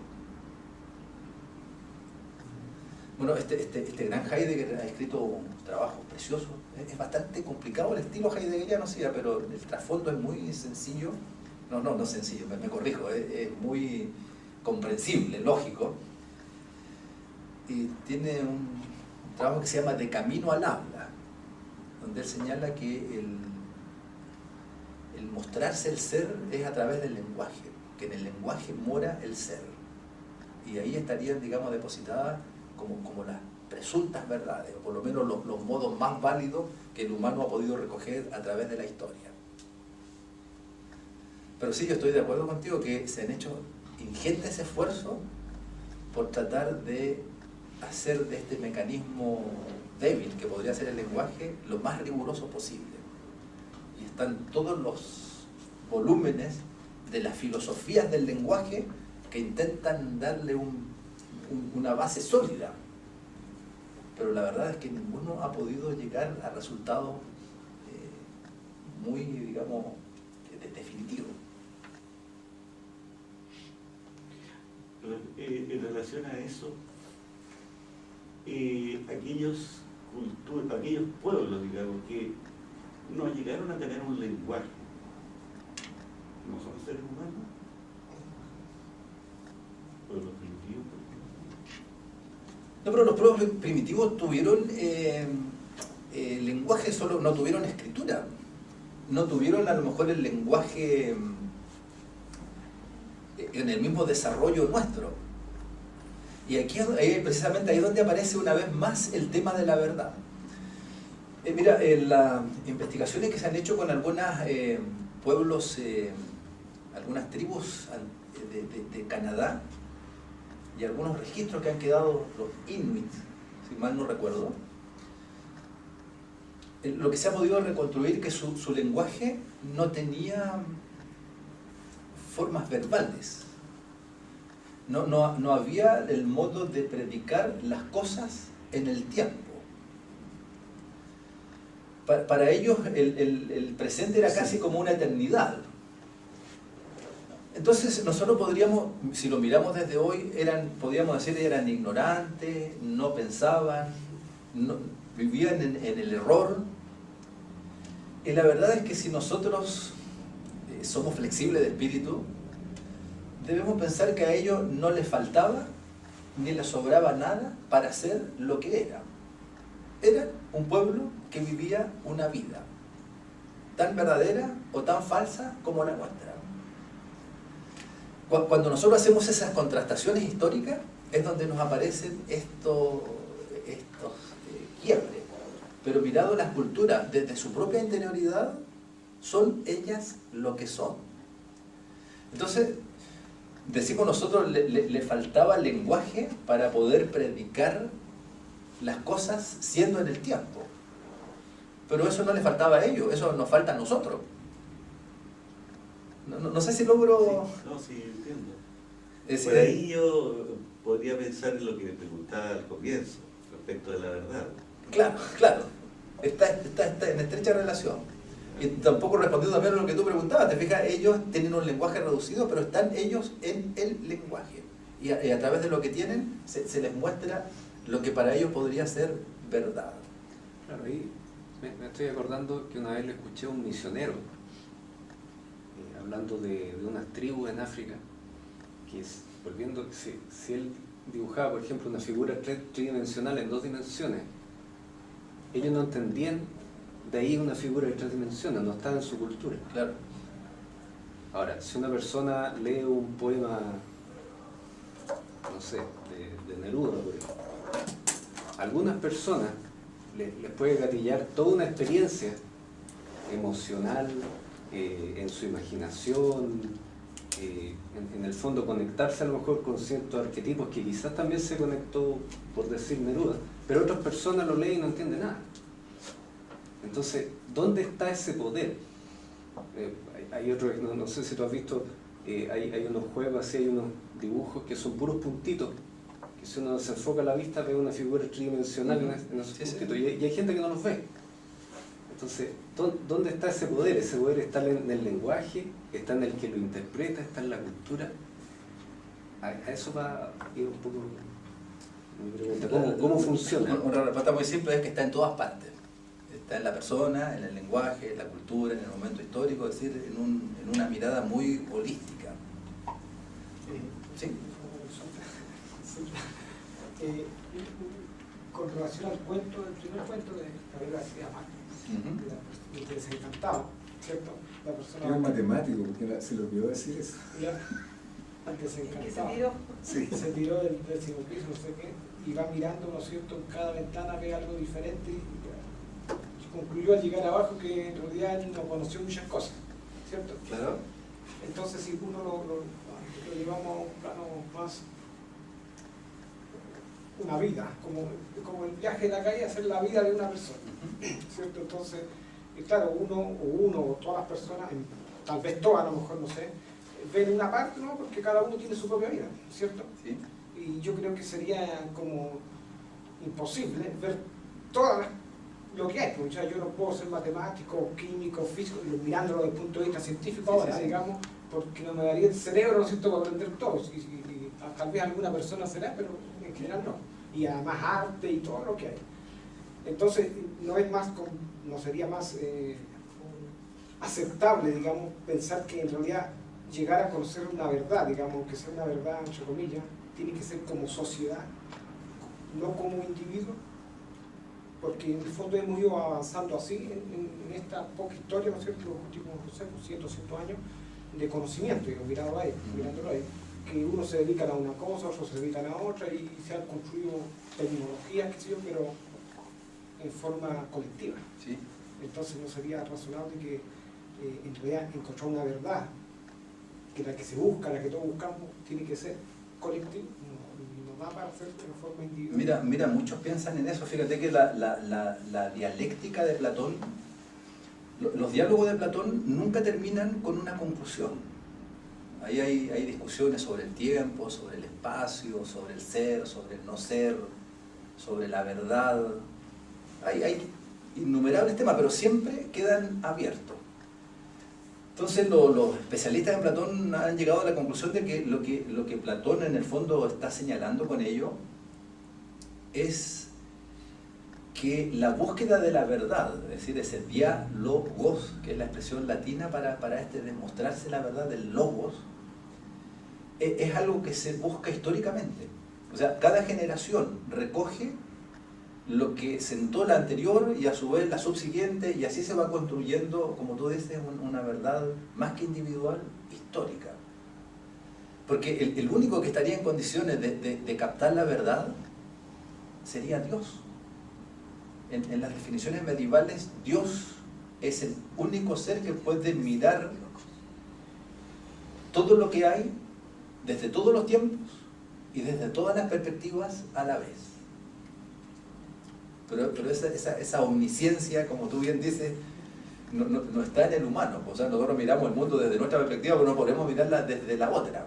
Bueno, este gran Heidegger ha escrito trabajos preciosos. Es bastante complicado el estilo heideggeriano, sí, pero el trasfondo es muy sencillo. No sencillo, me corrijo, es muy comprensible, lógico. Y tiene un trabajo que se llama De camino al habla, donde él señala que el mostrarse el ser es a través del lenguaje, que en el lenguaje mora el ser. Y ahí estarían, digamos, depositadas como las presuntas verdades, o por lo menos los modos más válidos que el humano ha podido recoger a través de la historia. Pero sí, yo estoy de acuerdo contigo que se han hecho ingentes esfuerzos por tratar de hacer de este mecanismo débil que podría ser el lenguaje lo más riguroso posible. Y están todos los volúmenes de las filosofías del lenguaje que intentan darle una base sólida, pero la verdad es que ninguno ha podido llegar a resultados muy, digamos, definitivos. En relación a eso, aquellos pueblos, digamos, que no llegaron a tener un lenguaje, ¿no son seres humanos? Pueblos primitivos, por ejemplo. No, pero los pueblos primitivos tuvieron lenguaje solo, no tuvieron escritura, no tuvieron a lo mejor el lenguaje en el mismo desarrollo nuestro. Y aquí precisamente ahí es donde aparece una vez más el tema de la verdad. Mira, en las investigaciones que se han hecho con algunos pueblos, algunas tribus de Canadá, y algunos registros que han quedado los Inuit, si mal no recuerdo, lo que se ha podido reconstruir que su lenguaje no tenía formas verbales. No había el modo de predicar las cosas en el tiempo. Para ellos el presente era casi como una eternidad. Entonces nosotros podríamos, si lo miramos desde hoy, podríamos decir que eran ignorantes, no pensaban, vivían en el error. Y la verdad es que si nosotros somos flexibles de espíritu, debemos pensar que a ellos no les faltaba ni les sobraba nada para ser lo que eran. Eran un pueblo que vivía una vida tan verdadera o tan falsa como la nuestra. Cuando nosotros hacemos esas contrastaciones históricas es donde nos aparecen estos quiebres. Pero mirado las culturas desde su propia interioridad, son ellas lo que son. Entonces, decimos nosotros, le faltaba lenguaje para poder predicar las cosas siendo en el tiempo. Pero eso no le faltaba a ellos, eso nos falta a nosotros. No sé si logro... Sí, no, sí, entiendo. Es Por ahí yo podría pensar en lo que me preguntaba al comienzo, respecto de la verdad. Claro. Está en estrecha relación. Y tampoco respondiendo también a lo que tú preguntabas, te fijas, ellos tienen un lenguaje reducido, pero están ellos en el lenguaje. Y a través de lo que tienen, se les muestra lo que para ellos podría ser verdad. Claro, ahí me estoy acordando que una vez le escuché a un misionero hablando de unas tribus en África, que volviendo, si él dibujaba, por ejemplo, una figura tridimensional en 2 dimensiones, ellos no entendían de ahí una figura de 3 dimensiones, no estaba en su cultura. Claro. Ahora, si una persona lee un poema, no sé, de Neruda, por ejemplo, a algunas personas les puede gatillar toda una experiencia emocional, en su imaginación, en el fondo conectarse a lo mejor con ciertos arquetipos que quizás también se conectó, por decir Neruda, pero otras personas lo leen y no entienden nada. Entonces, ¿dónde está ese poder? Hay otro, no sé si tú has visto, hay unos juegos así, hay unos dibujos que son puros puntitos, que si uno se enfoca la vista ve una figura tridimensional en esos puntitos, y hay gente que no los ve. Entonces, ¿dónde está ese poder? Ese poder está en el lenguaje, está en el que lo interpreta, está en la cultura. A eso va a ir un poco mi pregunta. ¿Cómo funciona? Una respuesta muy simple es que está en todas partes. Está en la persona, en el lenguaje, en la cultura, en el momento histórico, es decir, en una mirada muy holística. ¿Sí? Con relación al cuento, el primer cuento de Gabriel García Márquez, el que desencantado, ¿cierto? La persona... Era un matemático, porque se le olvidó decir eso. El desencantado. Sí. Se tiró del 10º piso, no sé qué, y va mirando, ¿no es cierto?, en cada ventana ve algo diferente y concluyó al llegar abajo que en realidad él no conoció muchas cosas, ¿cierto? Claro. Entonces, si uno lo llevamos a un plano más, una vida, como el viaje de la calle, hacer la vida de una persona, ¿cierto? Entonces, claro, uno o todas las personas, tal vez todas, a lo mejor, no sé, ven una parte, ¿no? Porque cada uno tiene su propia vida, ¿cierto? Sí. Y yo creo que sería como imposible ver todas lo que hay, porque yo no puedo ser matemático, químico, físico, mirándolo desde el punto de vista científico ahora, sí. digamos, porque no me daría el cerebro, ¿no es cierto?, para aprender todo, y tal vez alguna persona será, pero en general no, y además arte y todo lo que hay. Entonces, no sería más aceptable, digamos, pensar que en realidad llegar a conocer una verdad, digamos, que sea una verdad, entre comillas, tiene que ser como sociedad, no como individuo. porque en el fondo hemos ido avanzando así en esta poca historia, ¿no es cierto?, los últimos, no sé, 100, 200 años de conocimiento, y mirándolo ahí, que unos se dedican a una cosa, otros se dedican a otra, y se han construido tecnologías, qué sé yo, pero en forma colectiva. ¿Sí? Entonces no sería razonable que en realidad encontrar una verdad, que la que se busca, la que todos buscamos, tiene que ser colectiva, no da para hacer en forma individual. Mira, muchos piensan en eso. Fíjate que la dialéctica de Platón, los diálogos de Platón nunca terminan con una conclusión. Ahí hay discusiones sobre el tiempo, sobre el espacio, sobre el ser, sobre el no ser, sobre la verdad. Hay innumerables temas, pero siempre quedan abiertos. Entonces los especialistas en Platón han llegado a la conclusión de que lo que Platón en el fondo está señalando con ello es que la búsqueda de la verdad, es decir, ese diálogos, que es la expresión latina para demostrarse la verdad del logos, es algo que se busca históricamente. O sea, cada generación recoge lo que sentó la anterior y a su vez la subsiguiente, y así se va construyendo, como tú dices, una verdad más que individual, histórica. Porque el único que estaría en condiciones de captar la verdad sería Dios. En las definiciones medievales, Dios es el único ser que puede mirar todo lo que hay desde todos los tiempos y desde todas las perspectivas a la vez. Pero esa omnisciencia, como tú bien dices, no está en el humano. O sea, nosotros miramos el mundo desde nuestra perspectiva, pero no podemos mirarla desde la otra.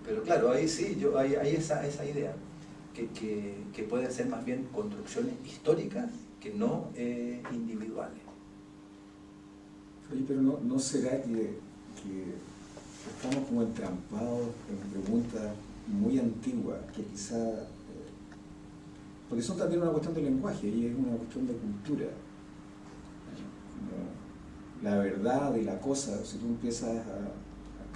Pero claro, ahí sí, hay esa idea, que pueden ser más bien construcciones históricas que no individuales. Oye, pero ¿no será que estamos como entrampados en preguntas muy antiguas, que quizá... porque son también una cuestión de lenguaje y es una cuestión de cultura. La verdad y la cosa, si tú empiezas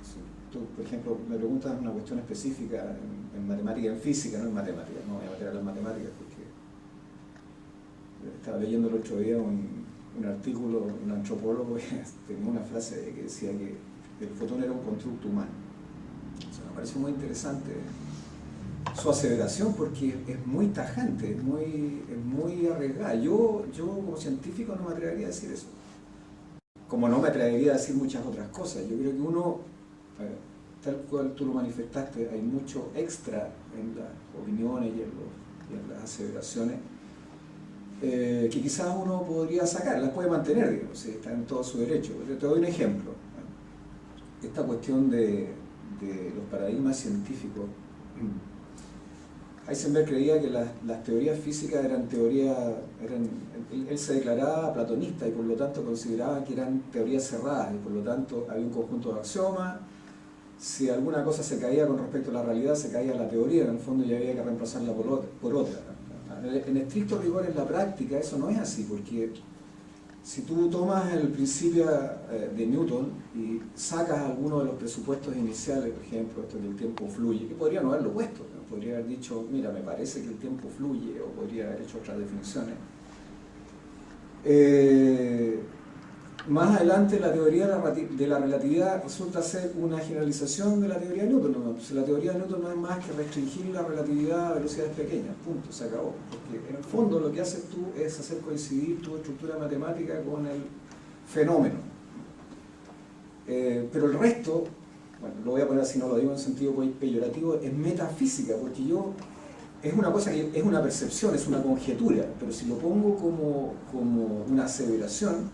si tú, por ejemplo, me preguntas una cuestión específica en matemática y en física, no en matemáticas, no voy a meter a las matemáticas porque estaba leyendo el otro día un artículo, un antropólogo tenía una frase que decía que el fotón era un constructo humano. O sea, me pareció muy interesante su aseveración porque es muy tajante, es muy arriesgada. Yo como científico no me atrevería a decir eso. Como no me atrevería a decir muchas otras cosas. Yo creo que uno, tal cual tú lo manifestaste, hay mucho extra en las opiniones y en las aseveraciones que quizás uno podría sacar, las puede mantener, digamos, ¿sí? Está en todo su derecho. Te doy un ejemplo. Esta cuestión de los paradigmas científicos. Heisenberg creía que las teorías físicas eran teorías, él se declaraba platonista y por lo tanto consideraba que eran teorías cerradas y por lo tanto había un conjunto de axiomas. Si alguna cosa se caía con respecto a la realidad, se caía la teoría, en el fondo ya había que reemplazarla por otra. En estricto rigor en la práctica eso no es así, porque si tú tomas el principio de Newton y sacas alguno de los presupuestos iniciales, por ejemplo, esto del tiempo fluye, que podría no haberlo puesto, ¿no? Podría haber dicho, mira, me parece que el tiempo fluye, o podría haber hecho otras definiciones. Más adelante la teoría de la relatividad resulta ser una generalización de la teoría de Newton, ¿no? Pues la teoría de Newton no es más que restringir la relatividad a velocidades pequeñas, punto, se acabó. Porque en el fondo lo que haces tú es hacer coincidir tu estructura matemática con el fenómeno. Pero el resto, bueno, lo voy a poner así, no lo digo en sentido peyorativo, es metafísica, porque es una cosa que es una percepción, es una conjetura, pero si lo pongo como una aseveración,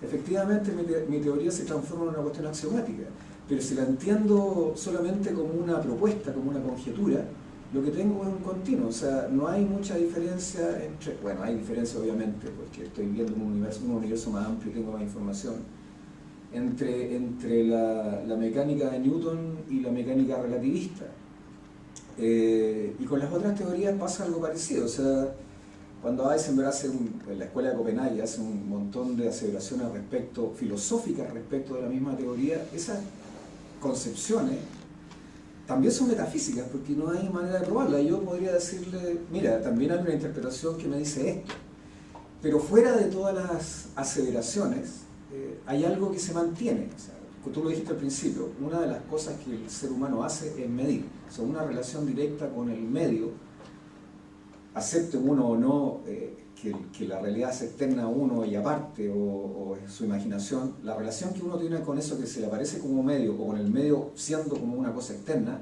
efectivamente mi teoría se transforma en una cuestión axiomática, pero si la entiendo solamente como una propuesta, como una conjetura, lo que tengo es un continuo, o sea, no hay mucha diferencia entre, bueno, hay diferencia obviamente, porque estoy viendo un universo más amplio y tengo más información, entre la mecánica de Newton y la mecánica relativista. Y con las otras teorías pasa algo parecido, o sea, cuando Heisenberg en la escuela de Copenhague hace un montón de aseveraciones filosóficas respecto de la misma teoría, esas concepciones también son metafísicas porque no hay manera de probarlas. Yo podría decirle, mira, también hay una interpretación que me dice esto, Pero fuera de todas las aseveraciones, hay algo que se mantiene. O sea, tú lo dijiste al principio, una de las cosas que el ser humano hace es medir. O sea, una relación directa con el medio, acepte uno o no que la realidad es externa a uno y aparte, o es su imaginación, la relación que uno tiene con eso que se le aparece como medio, o con el medio siendo como una cosa externa,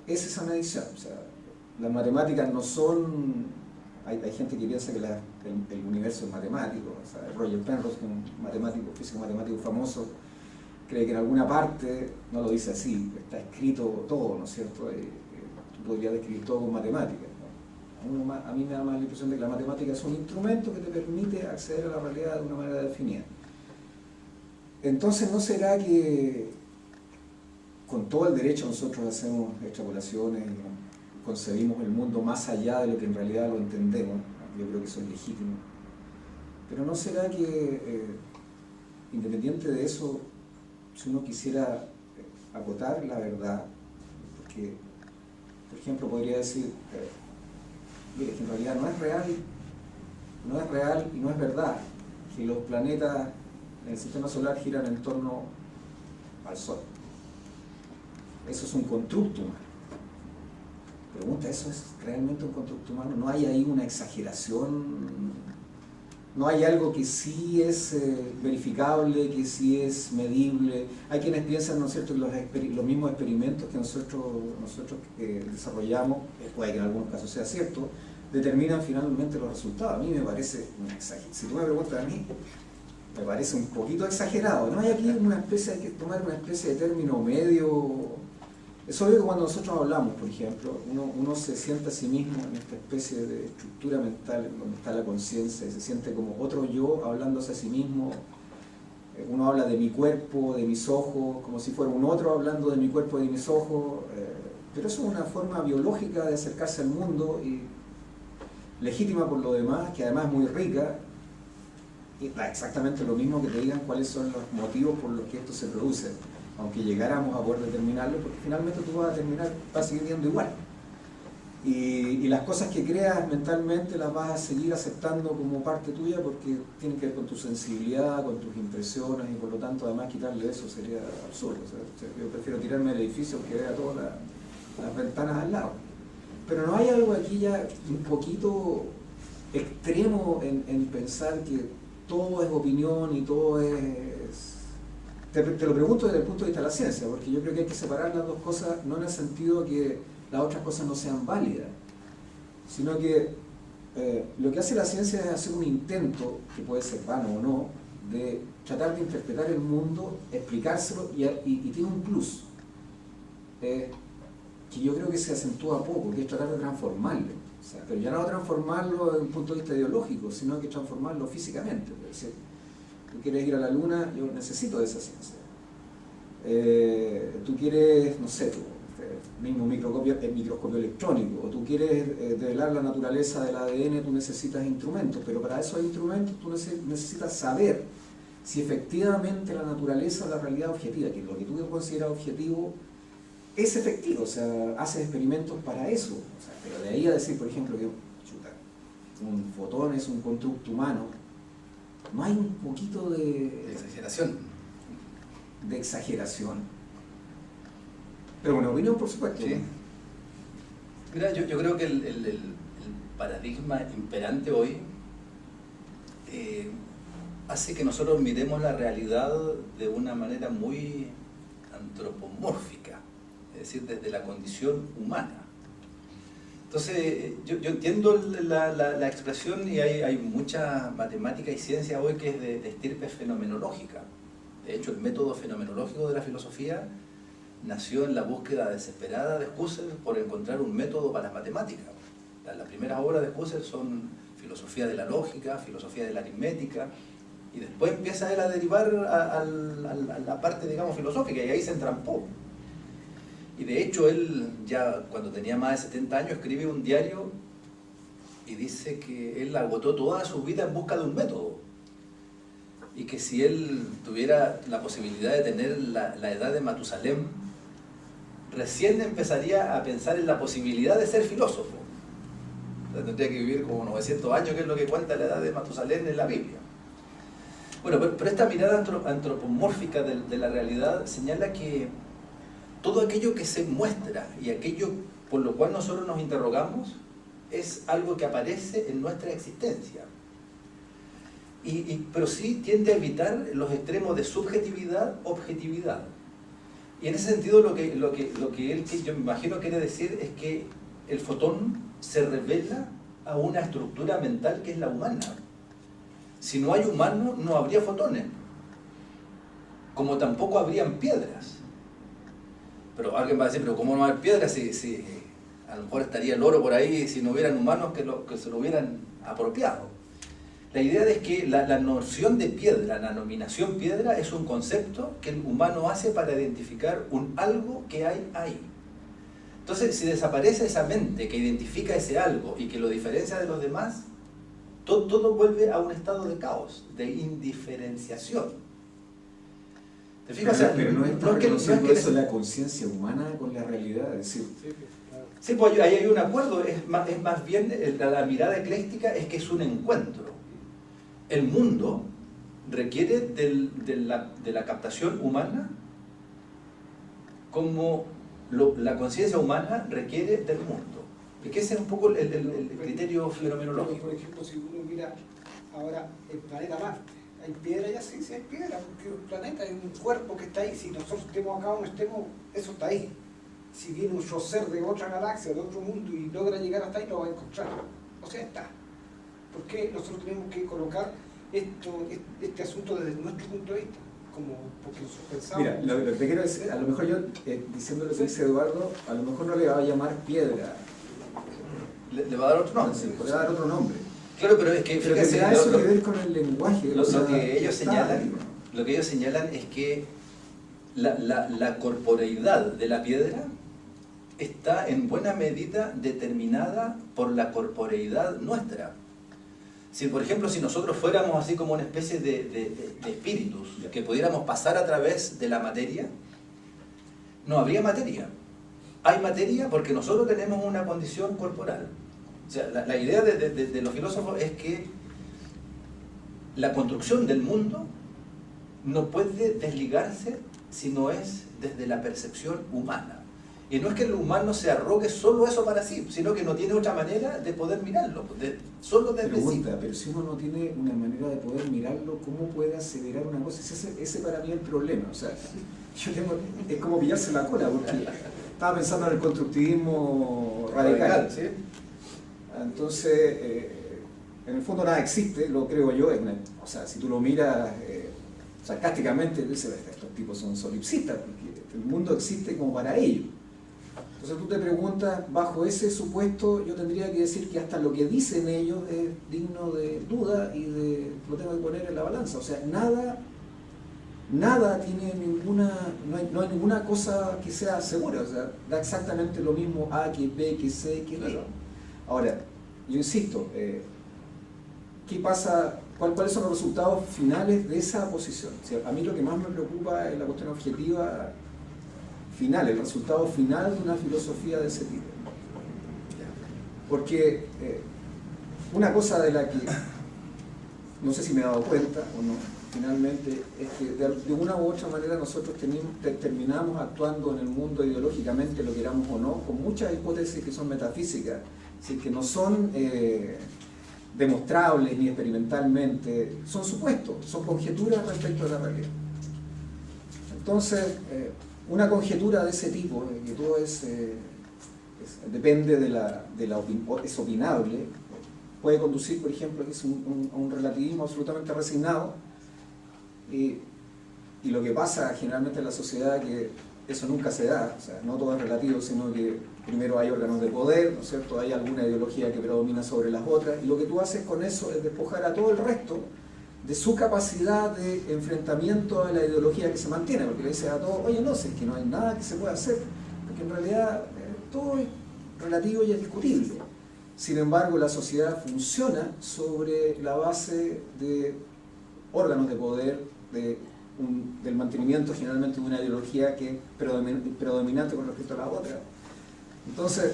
es esa medición. O sea, las matemáticas no son... Hay gente que piensa que el universo es matemático. O sea, Roger Penrose, que es un matemático, físico matemático famoso, cree que en alguna parte, no lo dice así, está escrito todo, ¿no es cierto? Tú podrías describir todo con matemáticas, ¿no? A mí me da más la impresión de que la matemática es un instrumento que te permite acceder a la realidad de una manera definida. Entonces, ¿no será que con todo el derecho nosotros hacemos extrapolaciones, ¿no? Concebimos el mundo más allá de lo que en realidad lo entendemos? Yo creo que eso es legítimo. Pero ¿no será que, independiente de eso, si uno quisiera acotar la verdad, porque, por ejemplo, podría decir, mire, que en realidad no es real y no es verdad que los planetas en el sistema solar giran en torno al Sol. Eso es un constructo humano. Pregunta, ¿eso es realmente un constructo humano? ¿No hay ahí una exageración? ¿No hay algo que sí es verificable, que sí es medible? Hay quienes piensan, ¿no es cierto?, que los mismos experimentos que nosotros desarrollamos, puede que en algunos casos sea cierto, determinan finalmente los resultados. A mí me parece una exageración. Si tú me preguntas a mí, me parece un poquito exagerado. ¿No hay aquí una especie, hay que tomar una especie de término medio? Es obvio que cuando nosotros hablamos, por ejemplo, uno se siente a sí mismo en esta especie de estructura mental donde está la conciencia, y se siente como otro yo hablándose a sí mismo. Uno habla de mi cuerpo, de mis ojos, como si fuera un otro hablando de mi cuerpo y de mis ojos, pero eso es una forma biológica de acercarse al mundo y legítima por lo demás, que además es muy rica, y da exactamente lo mismo que te digan cuáles son los motivos por los que esto se produce, aunque llegáramos a poder determinarlo, porque finalmente tú vas a seguir viendo igual. Y las cosas que creas mentalmente las vas a seguir aceptando como parte tuya porque tienen que ver con tu sensibilidad, con tus impresiones, y por lo tanto además quitarle eso sería absurdo. O sea, yo prefiero tirarme del edificio que vea todas las ventanas al lado. Pero no hay algo aquí ya un poquito extremo en pensar que todo es opinión y todo es... Te lo pregunto desde el punto de vista de la ciencia, porque yo creo que hay que separar las dos cosas, no en el sentido que las otras cosas no sean válidas, sino que lo que hace la ciencia es hacer un intento, que puede ser vano o no, de tratar de interpretar el mundo, explicárselo, y tiene un plus, que yo creo que se acentúa poco, que es tratar de transformarlo. O sea, pero ya no transformarlo desde un punto de vista ideológico, sino que transformarlo físicamente. Es decir, tú quieres ir a la luna, yo necesito de esa ciencia. Tú quieres, no sé, mismo microscopio electrónico, o tú quieres develar la naturaleza del ADN, tú necesitas instrumentos, pero para esos instrumentos tú necesitas saber si efectivamente la naturaleza o la realidad objetiva, que lo que tú consideras objetivo, es efectivo. O sea, haces experimentos para eso. O sea, pero de ahí a decir, por ejemplo, que un fotón es un constructo humano, no hay un poquito de exageración. De exageración. Pero una opinión, por supuesto. Sí. Mira, yo creo que el paradigma imperante hoy hace que nosotros miremos la realidad de una manera muy antropomórfica, es decir, desde la condición humana. Entonces, yo entiendo la expresión, y hay mucha matemática y ciencia hoy que es de estirpe fenomenológica. De hecho, el método fenomenológico de la filosofía nació en la búsqueda desesperada de Husserl por encontrar un método para las matemáticas. Las primeras obras de Husserl son filosofía de la lógica, filosofía de la aritmética, y después empieza él a derivar a la parte, digamos, filosófica, y ahí se entrampó. Y de hecho él, ya cuando tenía más de 70 años, escribe un diario y dice que él agotó toda su vida en busca de un método, y que si él tuviera la posibilidad de tener la edad de Matusalén, recién empezaría a pensar en la posibilidad de ser filósofo. Tendría que vivir como 900 años, que es lo que cuenta la edad de Matusalén en la Biblia. Bueno, pero esta mirada antropomórfica de la realidad señala que todo aquello que se muestra y aquello por lo cual nosotros nos interrogamos es algo que aparece en nuestra existencia. Pero sí tiende a evitar los extremos de subjetividad, objetividad. Y en ese sentido lo que él, yo me imagino, quiere decir es que el fotón se revela a una estructura mental que es la humana. Si no hay humanos, no habría fotones, como tampoco habrían piedras. Pero alguien va a decir, pero ¿cómo no hay piedras si a lo mejor estaría el oro por ahí si no hubieran humanos que se lo hubieran apropiado? La idea es que la noción de piedra, la nominación piedra, es un concepto que el humano hace para identificar un algo que hay ahí. Entonces, si desaparece esa mente que identifica ese algo y que lo diferencia de los demás, todo vuelve a un estado de caos, de indiferenciación. ¿Te fijas? Pero no está reconociendo eso la conciencia humana con la realidad, es decir... Sí, pues ahí hay un acuerdo, es más bien la mirada ecléctica es que es un encuentro. El mundo requiere de la captación humana como la conciencia humana requiere del mundo. Y que ese es un poco el criterio fenomenológico. Por ejemplo, si uno mira ahora el planeta Marte, ¿hay piedra ya? Sí, hay piedra, porque un planeta es un cuerpo que está ahí. Si nosotros estemos acá o no estemos, eso está ahí. Si viene un ser de otra galaxia, de otro mundo y logra llegar hasta ahí, lo va a encontrar. O sea, está. ¿Por qué nosotros tenemos que colocar este asunto desde nuestro punto de vista? Como porque nosotros pensamos... Mira, lo que te quiero decir, a lo mejor yo, diciendo lo que dice Eduardo, a lo mejor no le va a llamar piedra. Le va a dar otro nombre. Sí, le va a dar otro nombre. Claro, pero es que pero tendrá eso que ver con el lenguaje. Lo que ellos señalan es que la corporeidad de la piedra está en buena medida determinada por la corporeidad nuestra. Si, por ejemplo, si nosotros fuéramos así como una especie de espíritus que pudiéramos pasar a través de la materia, no habría materia. Hay materia porque nosotros tenemos una condición corporal. O sea, la idea de los filósofos es que la construcción del mundo no puede desligarse si no es desde la percepción humana. Y no es que el humano se arrogue solo eso para sí, sino que no tiene otra manera de poder mirarlo, solo desde sí. Pero si uno no tiene una manera de poder mirarlo, ¿cómo puede aseverar una cosa? Ese para mí es el problema. O sea, es como pillarse la cola, porque estaba pensando en el constructivismo radical. ¿Sí? Entonces, en el fondo nada existe, lo creo yo. O sea, si tú lo miras sarcásticamente, dices, estos tipos son solipsistas, porque el mundo existe como para ellos. Entonces tú te preguntas, bajo ese supuesto, yo tendría que decir que hasta lo que dicen ellos es digno de duda y lo tengo que poner en la balanza. O sea, nada tiene no hay ninguna cosa que sea segura. O sea, da exactamente lo mismo A que B, que C, que D. Ahora, yo insisto, ¿qué pasa? ¿Cuáles son los resultados finales de esa posición? O sea, a mí lo que más me preocupa es la cuestión objetiva final, el resultado final de una filosofía de ese tipo. Porque una cosa de la que no sé si me he dado cuenta o no, finalmente, es que de una u otra manera nosotros terminamos actuando en el mundo ideológicamente, lo queramos o no, con muchas hipótesis que son metafísicas, es que no son demostrables ni experimentalmente, son supuestos, son conjeturas respecto a la realidad. Entonces, una conjetura de ese tipo, que todo depende es opinable, puede conducir, por ejemplo, a un relativismo absolutamente resignado, y lo que pasa generalmente en la sociedad es que eso nunca se da, o sea, no todo es relativo, sino que primero hay órganos de poder, ¿no es cierto? Hay alguna ideología que predomina sobre las otras, y lo que tú haces con eso es despojar a todo el resto de su capacidad de enfrentamiento a la ideología que se mantiene, porque le dices a todos, oye, no, si es que no hay nada que se pueda hacer, porque en realidad todo es relativo y es discutible. Sin embargo, la sociedad funciona sobre la base de órganos de poder, del mantenimiento generalmente de una ideología que es predominante con respecto a la otra. Entonces,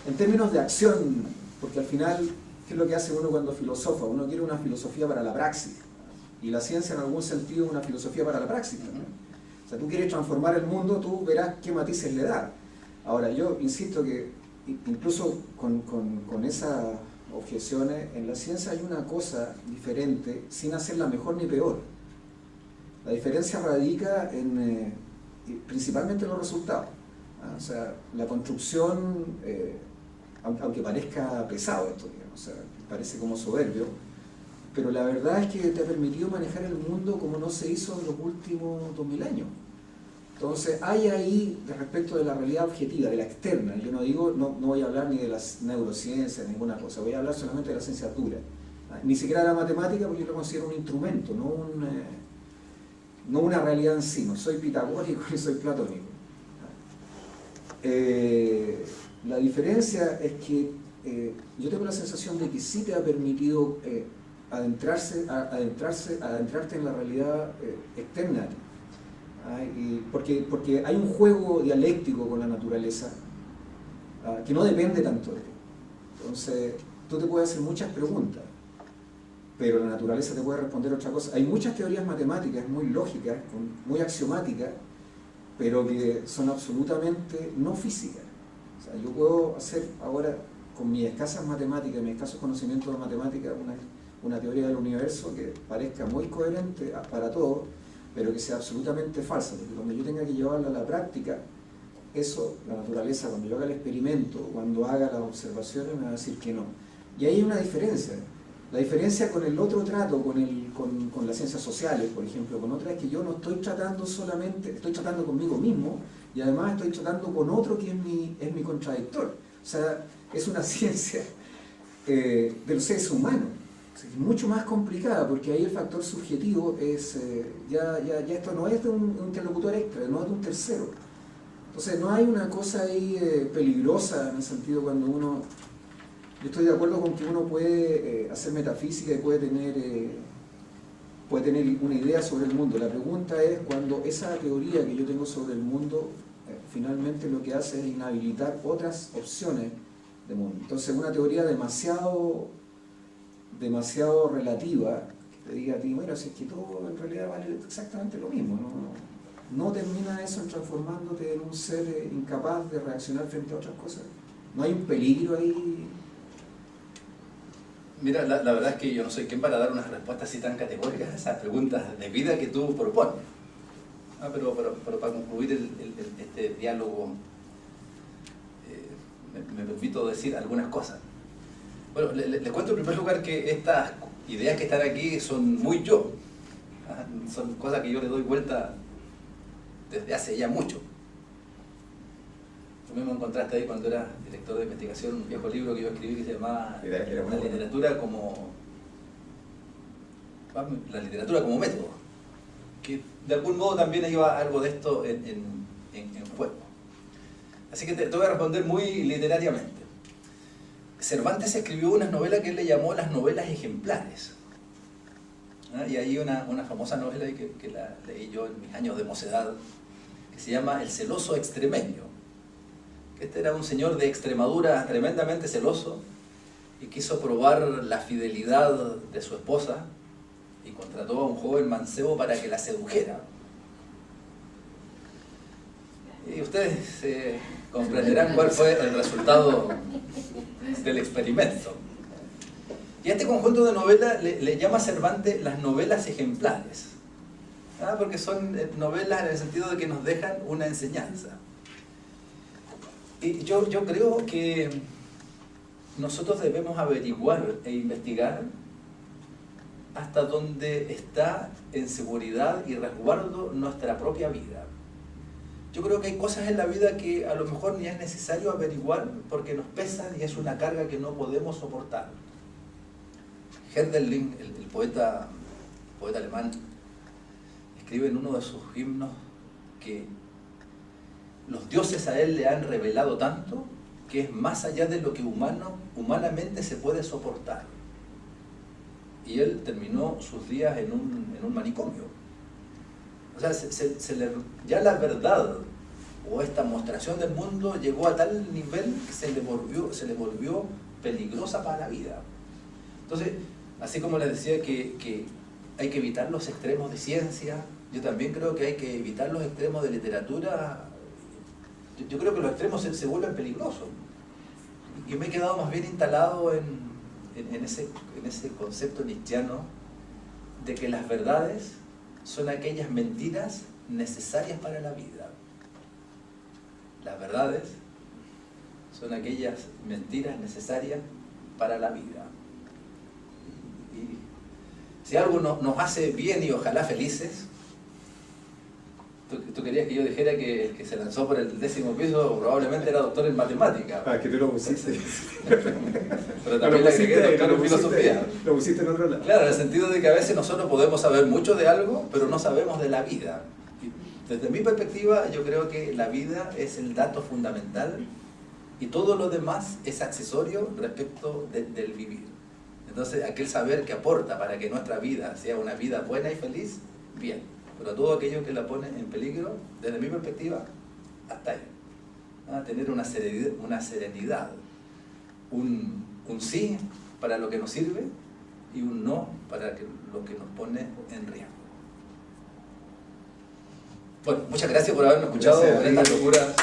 en términos de acción porque al final, ¿qué es lo que hace uno cuando filosofa? Uno quiere una filosofía para la praxis, y la ciencia en algún sentido es una filosofía para la praxis. O sea, tú quieres transformar el mundo, tú verás qué matices le da. Ahora, yo insisto que incluso con esas objeciones, en la ciencia hay una cosa diferente, sin hacerla mejor ni peor. La diferencia radica principalmente en los resultados. O sea, la construcción, aunque parezca pesado esto, digamos, o sea, parece como soberbio, pero la verdad es que te ha permitido manejar el mundo como no se hizo en los últimos 2000 años. Entonces, hay ahí, respecto de la realidad objetiva, de la externa, yo no voy a hablar ni de las neurociencias, ninguna cosa, voy a hablar solamente de la ciencia dura. Ni siquiera de la matemática, porque yo lo considero un instrumento, no una realidad en sí. No soy pitagórico ni soy platónico. La diferencia es que yo tengo la sensación de que sí te ha permitido adentrarte en la realidad externa. Porque hay un juego dialéctico con la naturaleza que no depende tanto de ti. Entonces, tú te puedes hacer muchas preguntas, pero la naturaleza te puede responder otra cosa. Hay muchas teorías matemáticas muy lógicas, muy axiomáticas, pero que son absolutamente no físicas. O sea, yo puedo hacer ahora, con mis escasas matemáticas, mis escasos conocimientos de matemáticas, una teoría del universo que parezca muy coherente para todos, pero que sea absolutamente falsa, porque cuando yo tenga que llevarla a la práctica, eso, la naturaleza, cuando yo haga el experimento, cuando haga las observaciones, me va a decir que no. Y ahí hay una diferencia. La diferencia con el otro trato, con las ciencias sociales, por ejemplo, con otra, es que yo no estoy tratando solamente, estoy tratando conmigo mismo, y además estoy tratando con otro que es mi contradictor. O sea, es una ciencia de los seres humanos. Es mucho más complicada, porque ahí el factor subjetivo es, ya esto no es de un interlocutor extra, no es de un tercero. Entonces no hay una cosa ahí peligrosa en el sentido cuando uno... Yo estoy de acuerdo con que uno puede hacer metafísica y puede tener una idea sobre el mundo. La pregunta es cuando esa teoría que yo tengo sobre el mundo finalmente lo que hace es inhabilitar otras opciones de mundo. Entonces una teoría demasiado relativa, que te diga a ti, bueno, si es que todo en realidad vale exactamente lo mismo, no termina eso en transformándote en un ser incapaz de reaccionar frente a otras cosas. No hay un peligro ahí. Mira, la verdad es que yo no soy quien para dar unas respuestas así tan categóricas a esas preguntas de vida que tú propones. Pero para concluir este diálogo, me permito decir algunas cosas. Bueno, les cuento en primer lugar que estas ideas que están aquí son muy yo. Son cosas que yo le doy vuelta desde hace ya mucho. Tú mismo encontraste ahí cuando era director de investigación un viejo libro que yo escribí que se llamaba La literatura como método, que de algún modo también lleva algo de esto en juego. Así que te voy a responder muy literariamente. Cervantes escribió unas novelas que él le llamó las novelas ejemplares. Y hay una famosa novela que la leí yo en mis años de mocedad, que se llama El celoso extremeño. Este era un señor de Extremadura tremendamente celoso y quiso probar la fidelidad de su esposa y contrató a un joven mancebo para que la sedujera. Y ustedes comprenderán cuál fue el resultado del experimento. Y a este conjunto de novelas le llama Cervantes las novelas ejemplares, porque son novelas en el sentido de que nos dejan una enseñanza. Y yo creo que nosotros debemos averiguar e investigar hasta dónde está en seguridad y resguardo nuestra propia vida. Yo creo que hay cosas en la vida que a lo mejor ni es necesario averiguar porque nos pesan y es una carga que no podemos soportar. Hölderlin, el poeta alemán, escribe en uno de sus himnos que los dioses a él le han revelado tanto que es más allá de lo que humanamente se puede soportar. Y él terminó sus días en un manicomio. O sea, ya la verdad o esta mostración del mundo llegó a tal nivel que se le volvió peligrosa para la vida. Entonces, así como les decía que hay que evitar los extremos de ciencia, yo también creo que hay que evitar los extremos de literatura. Yo creo que los extremos se vuelven peligrosos. Y me he quedado más bien instalado en ese concepto nietzscheano de que las verdades son aquellas mentiras necesarias para la vida. Las verdades son aquellas mentiras necesarias para la vida. Y si algo nos hace bien y ojalá felices, tú querías que yo dijera que el que se lanzó por el 10º piso probablemente era doctor en matemáticas. Ah, que tú lo pusiste. Pero también le agregué doctor en filosofía. Lo pusiste en otro lado. Claro, en el sentido de que a veces nosotros podemos saber mucho de algo, pero no sabemos de la vida. Y desde mi perspectiva, yo creo que la vida es el dato fundamental y todo lo demás es accesorio respecto del vivir. Entonces, aquel saber que aporta para que nuestra vida sea una vida buena y feliz, bien. Pero todo aquello que la pone en peligro, desde mi perspectiva, hasta ahí. Tener una serenidad, un sí para lo que nos sirve y un no para lo que nos pone en riesgo. Bueno, muchas gracias por haberme escuchado en estas locuras.